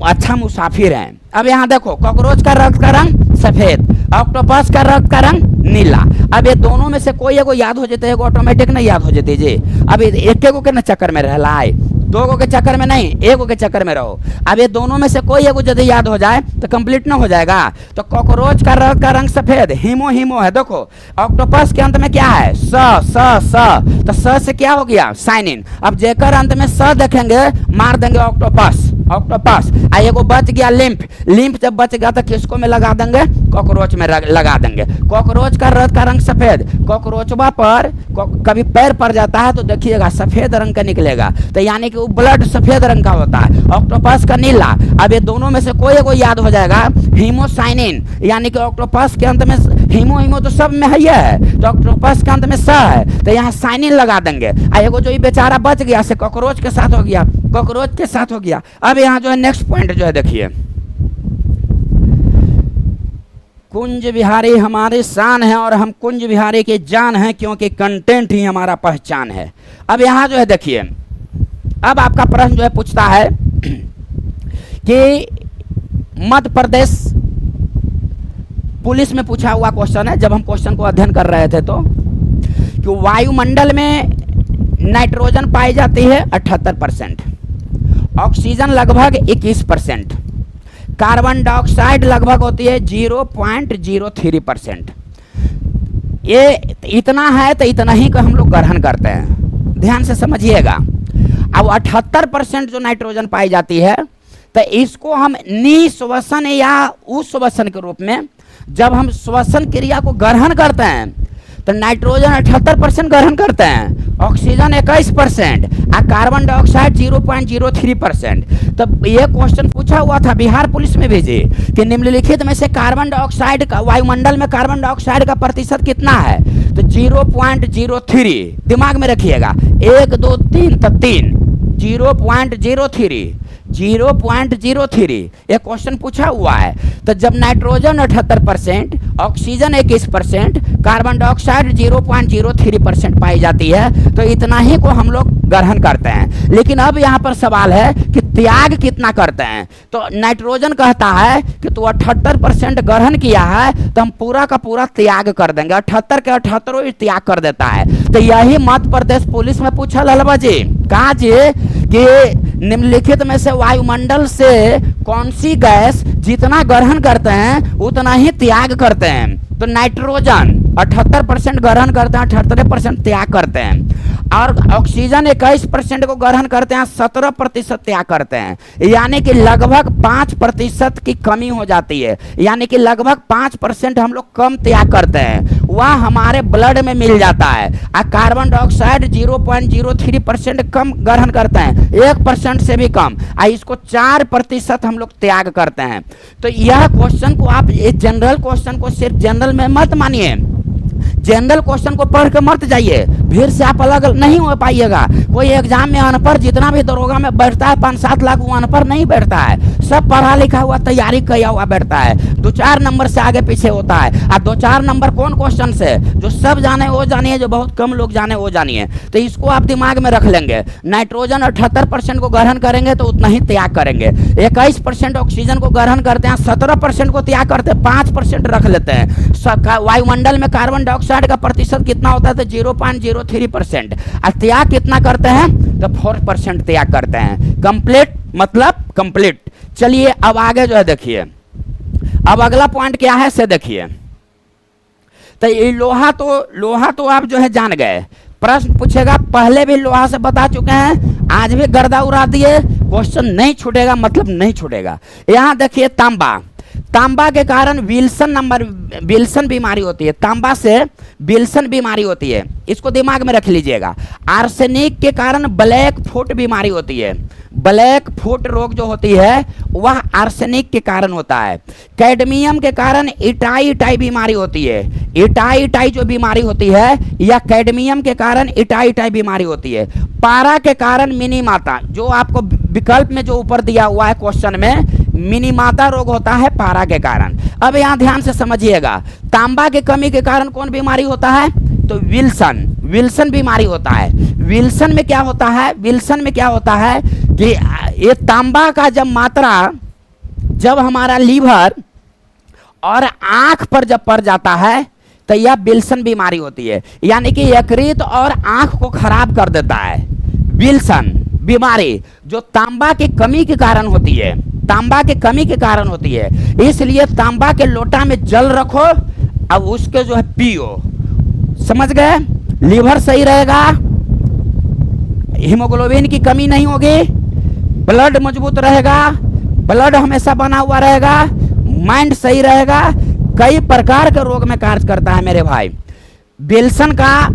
अच्छा मुसाफिर है। अब यहाँ देखो, कॉकरोच का रक्त का रंग सफेद, ऑक्टोपस का रक्त का रंग नीला। अब ये दोनों में से कोई एगो याद हो जाते, एगो ऑटोमेटिक नहीं याद हो जाती जी। अब एक एगो के न चक्कर में रहला है, दो गो के चक्कर में नहीं, एक गो के चक्कर में रहो। अब ये दोनों में से कोई एगो यदि याद हो जाए तो कंप्लीट ना हो जाएगा। तो कॉकरोच का रंग सफेद, हीमो हीमो है। देखो ऑक्टोपस के अंत में क्या है, स, तो स से क्या हो गया, साइनिन। अब जेकर अंत में स देखेंगे मार देंगे ऑक्टोपस। आ एगो बच गया लिम्फ जब बच गया तो किसको में लगा देंगे, कॉकरोच में लगा देंगे। कॉकरोच का रंग सफेद, कॉकरोचवा पर कभी पैर पड़ जाता है तो देखिएगा सफेद रंग का निकलेगा, तो यानी कि वो ब्लड सफेद रंग का होता है। ऑक्टोपस का नीला। अब ये दोनों में से कोई एगो याद हो जाएगा, हीमोसाइनिन, यानी कि ऑक्टोपस के अंत में हीमो तो सब में है, तो ऑक्टोपस के अंत में स है तो यहाँ साइनिन लगा देंगे। एगो जो ये बेचारा बच गया से कॉकरोच के साथ हो गया। अब यहाँ जो है नेक्स्ट पॉइंट जो है देखिए, कुंज बिहारी हमारी शान है और हम कुंज बिहारी की जान है, क्योंकि कंटेंट ही हमारा पहचान है। अब यहाँ जो है देखिए, अब आपका प्रश्न जो है पूछता है कि मध्य प्रदेश पुलिस में पूछा हुआ क्वेश्चन है, जब हम क्वेश्चन को अध्ययन कर रहे थे, तो कि वायुमंडल में नाइट्रोजन पाई जाती है 78%, ऑक्सीजन लगभग 21%, कार्बन डाइऑक्साइड लगभग होती है 0.03%। ये इतना है तो इतना ही को हम लोग ग्रहण करते हैं, ध्यान से समझिएगा। अब 78% जो नाइट्रोजन पाई जाती है तो इसको हम निश्वसन या उश्वसन के रूप में, जब हम श्वसन क्रिया को ग्रहण करते हैं तो नाइट्रोजन 78% ग्रहण करते हैं, ऑक्सीजन 21% और कार्बन डाइऑक्साइड 0.03%। तब ये क्वेश्चन पूछा हुआ था बिहार पुलिस में भी जी कि निम्नलिखित में से कार्बन डाइऑक्साइड का, वायुमंडल में कार्बन डाइऑक्साइड का प्रतिशत कितना है, तो 0.03। दिमाग में रखिएगा, 1 2 3 तब 3, 0.03 ये क्वेश्चन पूछा हुआ है। तो जब नाइट्रोजन 78%, ऑक्सीजन 21%, कार्बन डाइऑक्साइड 0.03% पाई जाती है तो इतना ही को हम लोग ग्रहण करते हैं। लेकिन अब यहाँ पर सवाल है कि त्याग कितना करते हैं। तो नाइट्रोजन कहता है कि तू 78% ग्रहण किया है तो हम पूरा का पूरा त्याग कर देंगे, 78 के 78 त्याग कर देता है। तो यही मध्य प्रदेश पुलिस में पूछा ललवा जी, कहा जी कि निम्नलिखित में से वायुमंडल से कौन सी गैस जितना ग्रहण करते हैं उतना ही त्याग करते हैं। तो नाइट्रोजन 78% ग्रहण करते हैं, 78% त्याग करते हैं, और ऑक्सीजन 21% को ग्रहण करते हैं, 17% त्याग करते हैं, यानी कि लगभग 5% की कमी हो जाती है, यानी कि लगभग 5% हम लोग कम त्याग करते हैं, वह हमारे ब्लड में मिल जाता है। और कार्बन डाइऑक्साइड 0.03% कम ग्रहण करते हैं, 1% से भी कम, और इसको 4% हम लोग त्याग करते हैं। तो यह क्वेश्चन को आप जनरल क्वेश्चन को सिर्फ जनरल में मत मानिए, जनरल क्वेश्चन को पढ़ के मत जाइए, भीड़ से आप अलग नहीं हो पाइएगा। कोई एग्जाम में अनपढ़ जितना भी दरोगा में बैठता है 5-7 लाख, वो अनपढ़ नहीं बैठता है, सब पढ़ा लिखा हुआ तैयारी किया हुआ बैठता है, 2-4 नंबर से आगे पीछे होता है। और 2-4 नंबर कौन क्वेश्चन से, जो सब जाने वो जानिए, जो बहुत कम लोग जाने वो जानिए। तो इसको आप दिमाग में रख लेंगे, नाइट्रोजन 78% को ग्रहण करेंगे तो उतना ही त्याग करेंगे, 21% ऑक्सीजन को ग्रहण करते हैं, 17% को त्याग करते हैं, 5% रख लेते हैं। वायुमंडल में कार्बन डाइऑक्साइड का प्रतिशत कितना होता है, तो 0.03%, और त्याग कितना करते हैं, तो 4% त्याग करते हैं। कंप्लीट मतलब कंप्लीट। चलिए अब आगे जो है देखिए, अब अगला पॉइंट क्या है से देखिए। तो ये लोहा तो आप जो है जान गए, प्रश्न पूछेगा, पहले भी लोहा से बता चुके हैं, आज भी गर्दा उड़ा दिए, क्वेश्चन नहीं छूटेगा, मतलब नहीं छूटेगा। यहाँ देखिए तांबा के कारण विल्सन बीमारी होती है, तांबा से विल्सन बीमारी होती है, इसको दिमाग में रख लीजिएगा। आर्सेनिक के कारण ब्लैक फुट बीमारी होती है, ब्लैक फुट रोग जो होती है वह आर्सेनिक के कारण होता है। कैडमियम के कारण इटाई बीमारी होती है, इटाई जो बीमारी होती है यह कैडमियम के कारण इटाई बीमारी होती है। पारा के कारण मिनीमाता, जो आपको विकल्प में जो ऊपर दिया हुआ है क्वेश्चन में, मिनीमाता रोग होता है पारा के कारण। अब यहाँ ध्यान से समझिएगा, तांबा की कमी के कारण कौन बीमारी होता है, तो विल्सन बीमारी होता है। विल्सन में क्या होता है कि ये तांबा का जब मात्रा जब हमारा लीवर और आंख पर जब पड़ जाता है तो यह विल्सन बीमारी होती है, यानी कि यकृत और आंख को खराब कर देता है। बीमारी जो तांबा की कमी के कारण होती है, तांबा की कमी के कारण होती है। इसलिए तांबा के लोटा में जल रखो, अब उसके जो है पियो, समझ गए। लीवर सही रहेगा, हीमोग्लोबिन की कमी नहीं होगी, ब्लड मजबूत रहेगा, ब्लड हमेशा बना हुआ रहेगा, माइंड सही रहेगा, कई प्रकार के रोग में कार्य करता है मेरे भाई। विल्सन का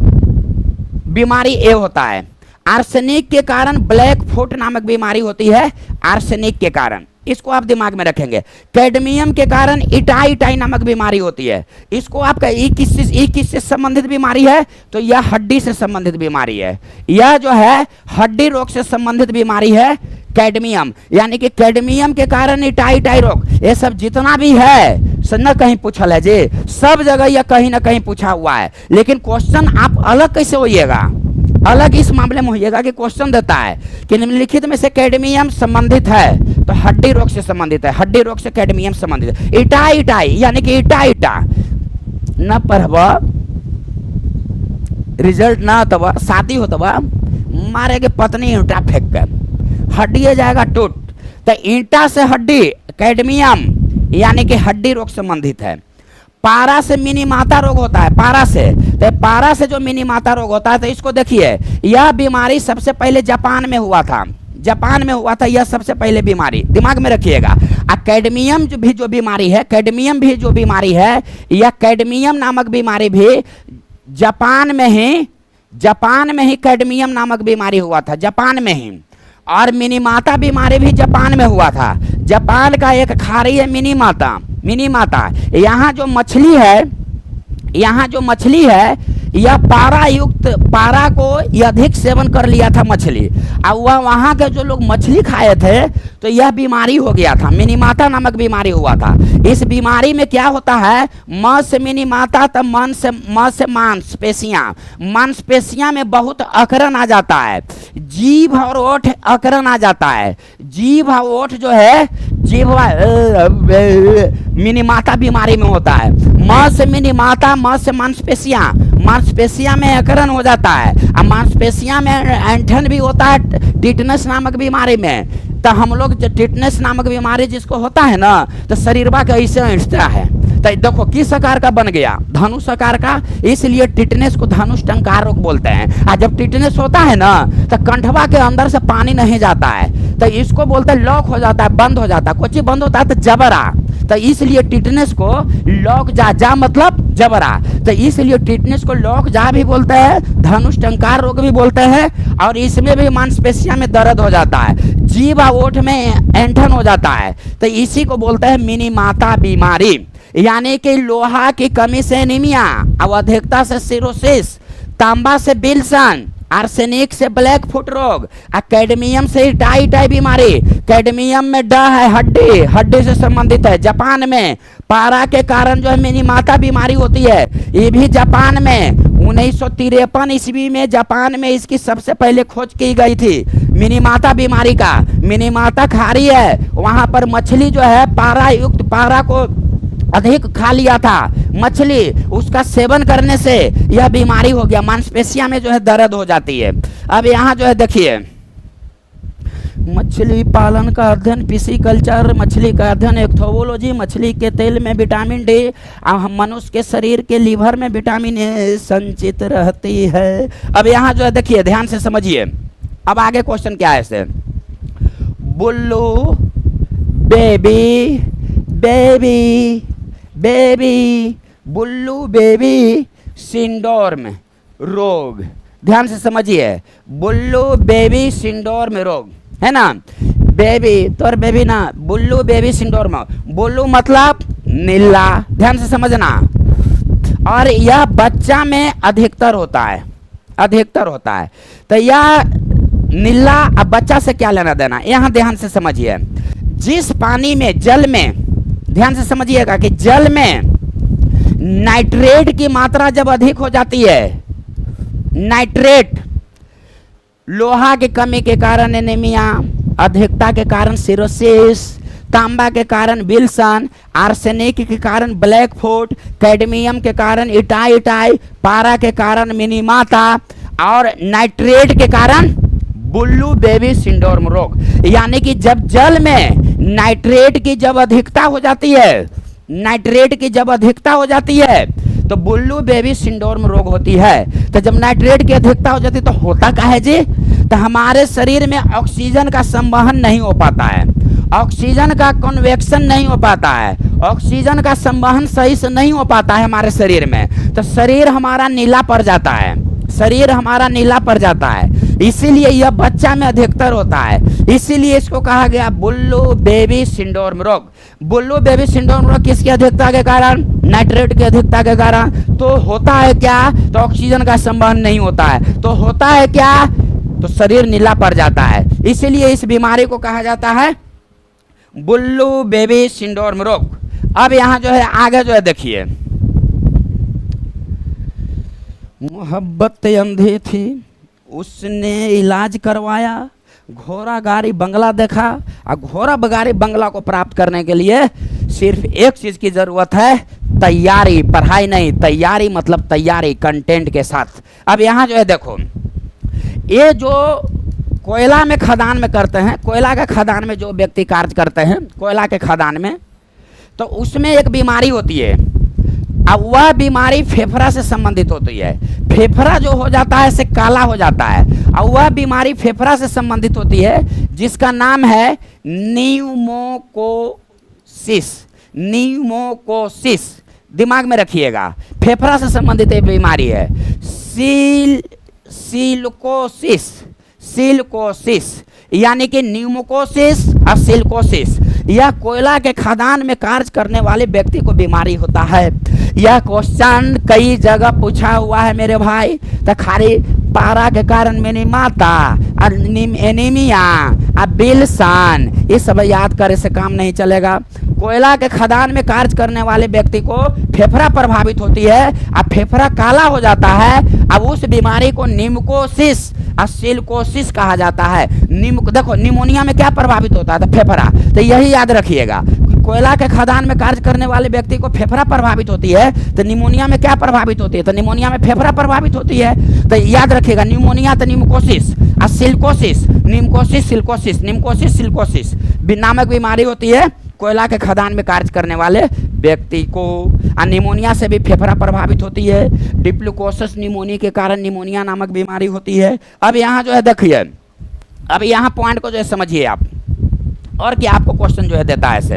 बीमारी ए होता है, आर्सेनिक के कारण ब्लैक फुट नामक बीमारी होती है, आर्सेनिक के कारण, इसको आप दिमाग में रखेंगे। कैडमियम के कारण इटाई नामक बीमारी होती है, इसको आपका ई किस से संबंधित बीमारी है, तो यह हड्डी से संबंधित बीमारी है, यह जो है हड्डी रोग से संबंधित बीमारी है कैडमियम। यानी कि कैडमियम के कारण इटाई रोग, ये सब जितना भी है न कहीं पूछल है जी, सब जगह यह कहीं ना कहीं पूछा हुआ है। लेकिन क्वेश्चन आप अलग कैसे होइएगा, अलग इस मामले में होइएगा कि क्वेश्चन देता है कि निम्नलिखित में से कैडमियम संबंधित है, तो हड्डी रोग से संबंधित है, हड्डी रोग से कैडमियम संबंधित है। इटाई यानी कि इटा न पढ़बा, रिजल्ट ना तब शादी हो तब मारे के पत्नी ईंटा फेंक कर हड्डी जाएगा टूट। तो ईंटा से हड्डी कैडमियम यानी कि हड्डी रोग संबंधित है। पारा से मिनी माता रोग होता है, पारा से, तो पारा से जो मिनी माता रोग होता है, तो इसको देखिए, यह बीमारी सबसे पहले जापान में हुआ था, जापान में हुआ था यह सबसे पहले बीमारी, दिमाग में रखिएगा। कैडमियम जो बीमारी है, कैडमियम भी जो बीमारी है, यह कैडमियम नामक बीमारी भी जापान में ही कैडमियम नामक बीमारी हुआ था, जापान में ही। और मिनी माता बीमारी भी जापान में हुआ था। जापान का एक खाड़ी है मिनी माता। यहाँ जो मछली है यह पारा को अधिक सेवन कर लिया था मछली, और वहाँ के जो लोग मछली खाए थे तो यह बीमारी हो गया था, मिनी माता नामक बीमारी हुआ था। इस बीमारी में क्या होता है, म से मिनी माता, तब म से मांसपेशियां में बहुत अकड़न आ जाता है, जीभ और ओठ अकड़न आ जाता है, जीभ और ओठ जो है मिनी माता बीमारी में होता है। म से मिनी माता, म से मांसपेशियां में अकड़न हो जाता है, और मांसपेशियां में ऐंठन भी होता है टिटनस नामक बीमारी में। तो हम लोग जो टिटनस नामक बीमारी जिसको होता है ना, तो शरीरवा का ऐसे ऐंठता है, तो देखो किस आकार का बन गया, धनुष आकार का, इसलिए टिटनेस को धनुष टंकार रोग बोलते हैं। और जब टिटनेस होता है ना, तो कंठवा के अंदर से पानी नहीं जाता है, तो इसको बोलते हैं लॉक हो जाता है, बंद हो जाता है। कुछ बंद होता है तो जबरा, तो इसलिए टिटनेस को लॉक जा मतलब जबरा, तो इसलिए टिटनेस को लॉक जा भी बोलते हैं, धनुष टंकार रोग भी बोलते हैं। और इसमें भी मांसपेशियों में दर्द हो जाता है, जीभ और ओठ में ऐंठन हो जाता है, तो इसी को बोलते हैं मिनी माता बीमारी। यानी कि लोहा की कमी से एनीमिया, अवधिकता से सिरोसिस, तांबा से विल्सन, आर्सेनिक से ब्लैक फुट रोग, और कैडमियम से इटाई बीमारी। कैडमियम में ड है हड्डी से संबंधित है। जापान में पारा के कारण जो है मिनी माता बीमारी होती है, ये भी जापान में 1953 ईस्वी में जापान में इसकी सबसे पहले खोज की गई थी, मिनी माता बीमारी का। मिनी माता खारी है, वहां पर मछली जो है पारा को अधिक खा लिया था मछली, उसका सेवन करने से यह बीमारी हो गया, मांसपेशियों में जो है दर्द हो जाती है। अब यहाँ जो है देखिए, मछली पालन का अध्ययन, पिसीकल्चर, मछली का अध्ययन, एक्थोलॉजी, मछली के तेल में विटामिन डी, मनुष्य के शरीर के लीवर में विटामिन ए संचित रहती है। अब यहाँ जो है देखिए, ध्यान से समझिए। अब आगे क्वेश्चन क्या है इसे, बुल्लू बेबी बुल्लू बेबी सिंड्रोम रोग, ध्यान से समझिए, बुल्लू बेबी सिंड्रोम रोग है ना, बेबी तोर बेबी ना, बुल्लू बेबी सिंड्रोम, बुल्लू मतलब नीला, ध्यान से समझना। और यह बच्चा में अधिकतर होता है, तो यह नीला अब बच्चा से क्या लेना देना, यहाँ ध्यान से समझिए। जिस पानी में, जल में, ध्यान से समझिएगा कि जल में नाइट्रेट की मात्रा जब अधिक हो जाती है, नाइट्रेट, लोहा की कमी के कारण एनीमिया, अधिकता के कारण सिरोसिस, तांबा के कारण विल्सन, आर्सेनिक के कारण ब्लैक फुट, कैडमियम के कारण इटाई, पारा के कारण मिनी माता, और नाइट्रेट के कारण बुल्लू बेबी सिंड्रोम रोग, यानी कि जब जल में नाइट्रेट की जब अधिकता हो जाती है, नाइट्रेट की जब अधिकता हो जाती है तो बुल्लू बेबी सिंड्रोम रोग होती है। तो जब नाइट्रेट की अधिकता हो जाती है तो होता क्या है जी, तो हमारे शरीर में ऑक्सीजन का संवहन नहीं हो पाता है, ऑक्सीजन का कन्वेक्शन नहीं हो पाता है, ऑक्सीजन का संवहन सही से नहीं हो पाता है हमारे शरीर में, तो शरीर हमारा नीला पड़ जाता है, शरीर हमारा नीला पड़ जाता है। इसीलिए यह बच्चा में अधिकतर होता है, इसीलिए इसको कहा गया बुल्लू बेबी सिंड्रोम रोग। बुल्लू बेबी सिंड्रोम रोग किसकी अधिकता के कारण, नाइट्रेट की अधिकता के कारण। तो होता है क्या, तो ऑक्सीजन का संवहन नहीं होता है, तो होता है क्या, तो शरीर नीला पड़ जाता है। इसीलिए इस बीमारी को कहा जाता है बुल्लू बेबी सिंड्रोम रोग। अब यहाँ जो है आगे जो है देखिए, मोहब्बत अंधी थी, उसने इलाज करवाया, घोड़ा गाड़ी बंगला देखा, और घोड़ा गाड़ी बंगला को प्राप्त करने के लिए सिर्फ एक चीज़ की ज़रूरत है, तैयारी, पढ़ाई नहीं, तैयारी मतलब तैयारी कंटेंट के साथ। अब यहाँ जो है देखो, ये जो कोयला में खदान में करते हैं, कोयला के खदान में जो व्यक्ति कार्य करते हैं कोयला के खदान में, तो उसमें एक बीमारी होती है। अब वह बीमारी फेफड़ा से संबंधित होती है, फेफड़ा जो हो जाता है से काला हो जाता है, और वह बीमारी फेफड़ा से संबंधित होती है जिसका नाम है न्यूमोकोसिस। न्यूमोकोसिस दिमाग में रखिएगा, फेफड़ा से संबंधित एक बीमारी है। सिलिकोसिस, सिलिकोसिस यानी कि न्यूमोकोसिस और सिलिकोसिस, यह कोयला के खदान में कार्य करने वाले व्यक्ति को बीमारी होता है। यह क्वेश्चन कई जगह पूछा हुआ है मेरे भाई, तो खाली पारा के कारण मेरी माता और एनीमिया और बिल्सन, ये सब याद करे से काम नहीं चलेगा। कोयला के खदान में कार्य करने वाले व्यक्ति को फेफड़ा प्रभावित होती है और फेफड़ा काला हो जाता है। अब उस बीमारी को निमोकोसिस और सिलिकोसिस कहा जाता है। देखो निमोनिया में क्या प्रभावित होता है, तो फेफड़ा, तो यही याद रखिएगा, कोयला के खदान में कार्य करने वाले व्यक्ति को फेफड़ा प्रभावित होती है, तो निमोनिया में क्या प्रभावित होती है, तो निमोनिया में फेफड़ा प्रभावित होती है। तो याद रखिएगा, निमोनिया तो निमोकोसिस और सिलिकोसिस, निमोकोसिस सिलिकोसिस, निमोकोसिस सिलिकोसिस नामक बीमारी होती है कोयला के खदान में कार्य करने वाले व्यक्ति को। निमोनिया से भी फेफड़ा प्रभावित होती है, डिप्लोकोसस निमोनिया के कारण निमोनिया नामक बीमारी होती है। अब यहाँ जो है देखिए, अब यहाँ पॉइंट को जो है समझिए आप, और क्या आपको क्वेश्चन जो है देता है ऐसे।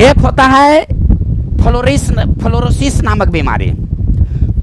एक होता है फ्लोरोसिस नामक बीमारी,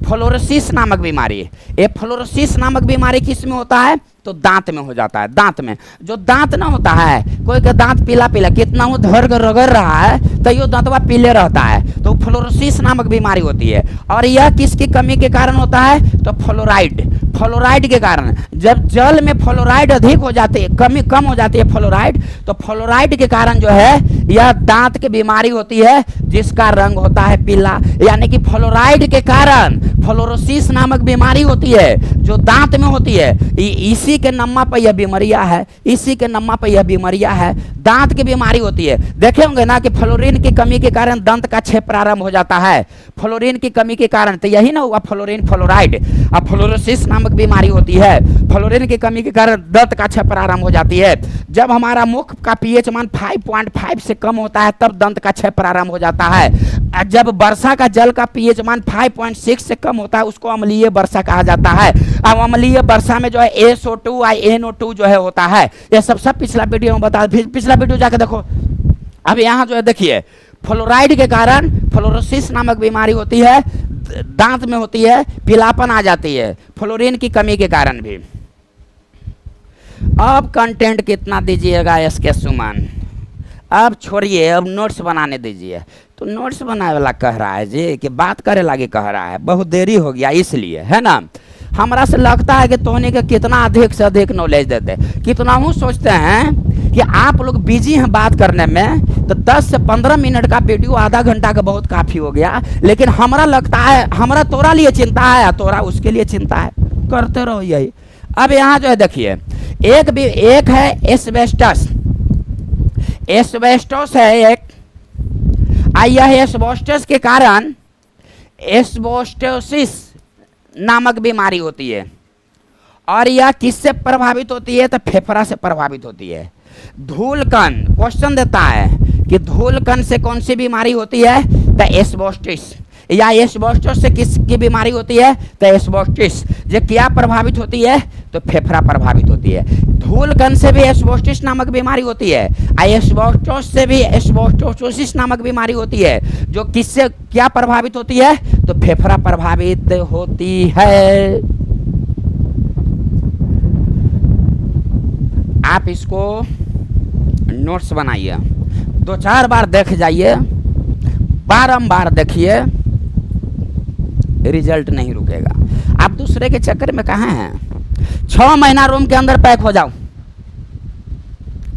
फ्लोरोसिस नामक बीमारी। ये फ्लोरोसिस नामक बीमारी किस में होता है, तो दांत में हो जाता है। दांत में, जो दांत ना होता है, कोई का दांत पीला पीला, कितना वो धर कर रगड़ रहा है तो ये दांतवा पीले रहता है, तो फ्लोरोसिस नामक बीमारी होती है। और यह किसकी कमी के कारण होता है, तो फ्लोराइड, फ्लोराइड के कारण। जब जल में फ्लोराइड अधिक हो जाती है, कम हो जाती है फ्लोराइड, तो फ्लोराइड के कारण जो है यह दांत की बीमारी होती है जिसका रंग होता है पीला। यानी कि फ्लोराइड के कारण फ्लोरोसिस नामक बीमारी होती है जो दांत में होती है। इसी के नम्मा पर यह बीमारियां है, इसी के नम्मा पर यह बीमारियां है, दांत की बीमारी होती है। देखे होंगे ना कि फ्लोरीन की कमी के कारण दंत का क्षय प्रारंभ हो जाता है, फ्लोरीन की कमी के कारण, तो यही ना हुआ फ्लोरीन फ्लोराइड। अब फ्लोरोसिस नामक बीमारी होती है, फ्लोरीन की कमी के कारण दंत का क्षय प्रारंभ हो जाती है। जब हमारा मुख का पीएच मान 5.5 से कम होता है तब दंत का क्षय प्रारंभ हो जाता है। जब वर्षा का जल का पीएच मान 5.6 से कम होता है उसको अम्लीय वर्षा कहा जाता है। अब अम्लीय वर्षा में जो है SO2 और NO2 जो है होता है, ये सब पिछला वीडियो में बता, पिछला वीडियो जाके देखो। अब यहाँ जो है देखिए, फ्लोराइड के कारण फ्लोरोसिस नामक बीमारी होती है, दांत में होती है, पीलापन आ जाती है फ्लोरीन की कमी के कारण भी। अब कंटेंट कितना दीजिएगा SK सुमन, अब छोड़िए, अब नोट्स बनाने दीजिए। तो नोट्स बनाने वाला कह रहा है जी कि बात करे लागे कह रहा है, बहुत देरी हो गया इसलिए, है ना। हमरा से लगता है कि तोहने के कितना अधिक से अधिक नॉलेज देते, कितना हूँ सोचते हैं कि आप लोग बिजी हैं बात करने में, तो 10 से 15 मिनट का वीडियो आधा घंटा का बहुत काफ़ी हो गया। लेकिन हमरा लगता है, हमरा तोरा लिए चिंता है, तोरा उसके लिए चिंता है, करते रहो यही। अब यहाँ जो है देखिए, एक है एस्बेस्टस, एस्बेस्टस है एक, यह एस्बेस्टस के कारण एस्बेस्टोसिस नामक बीमारी होती है। और यह किससे प्रभावित होती है? तो फेफड़ा से प्रभावित होती है। धूलकण क्वेश्चन देता है कि धूलकण से कौन सी बीमारी होती है? तो एस्बेस्टस, या एस्बेस्टस से किसकी बीमारी होती है? तो एस्बेस्टस। जो क्या प्रभावित होती है? तो फेफड़ा प्रभावित होती है। धूलकण से भी एस्बेस्टस नामक बीमारी होती है, एस्बेस्टस से भी एस्बेस्टोसिस नामक बीमारी होती है, जो किससे क्या प्रभावित होती है? तो फेफड़ा प्रभावित होती है। आप इसको नोट्स बनाइए, 2-4 बार देख जाइए, बारंबार देखिए, रिजल्ट नहीं रुकेगा। आप दूसरे के चक्कर में कहाँ हैं? 6 महीना रूम के अंदर पैक हो जाओ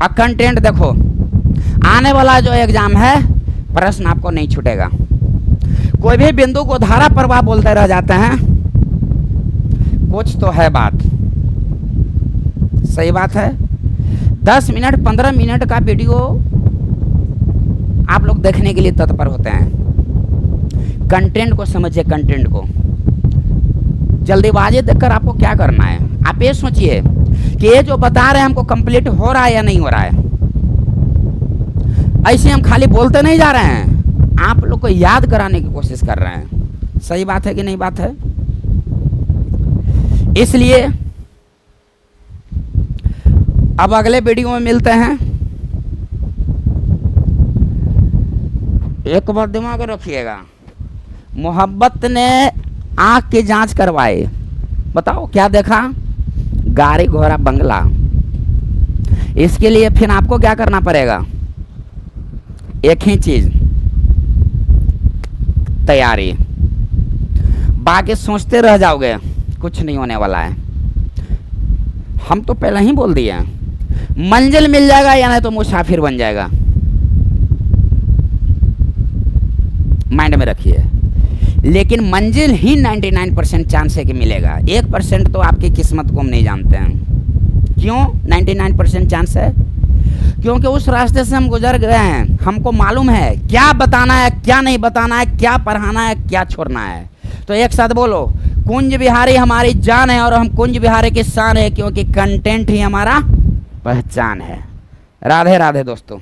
और कंटेंट देखो। आने वाला जो एग्जाम है, प्रश्न आपको नहीं छूटेगा। कोई भी बिंदु को धारा प्रवाह बोलते रह जाते हैं, कुछ तो है बात। सही बात है। 10 मिनट 15 मिनट का वीडियो आप लोग देखने के लिए तत्पर होते हैं। कंटेंट को समझिए, कंटेंट को। जल्दीबाजी देखकर आपको क्या करना है? आप ये सोचिए कि ये जो बता रहे हैं हमको कंप्लीट हो रहा है या नहीं हो रहा है। ऐसे हम खाली बोलते नहीं जा रहे हैं, आप लोग को याद कराने की कोशिश कर रहे हैं। सही बात है कि नहीं बात है? इसलिए अब अगले वीडियो में मिलते हैं। एक बात दिमाग में रखिएगा, मोहब्बत ने आँख की जांच करवाई। बताओ क्या देखा? गाड़ी घोड़ा बंगला। इसके लिए फिर आपको क्या करना पड़ेगा? एक ही चीज, तैयारी। बाकी सोचते रह जाओगे, कुछ नहीं होने वाला है। हम तो पहले ही बोल दिए, मंजिल मिल जाएगा या नहीं तो मुसाफिर बन जाएगा। माइंड में रखिए। लेकिन मंजिल ही 99% चांस है कि मिलेगा। 1% तो आपकी किस्मत को हम नहीं जानते हैं। क्यों 99% चांस है? क्योंकि उस रास्ते से हम गुजर गए हैं। हमको मालूम है क्या बताना है, क्या नहीं बताना है, क्या पढ़ाना है, क्या छोड़ना है। तो एक साथ बोलो, कुंज बिहारी हमारी जान है और हम कुंज बिहारी की शान है, क्योंकि कंटेंट ही हमारा पहचान है। राधे राधे दोस्तों।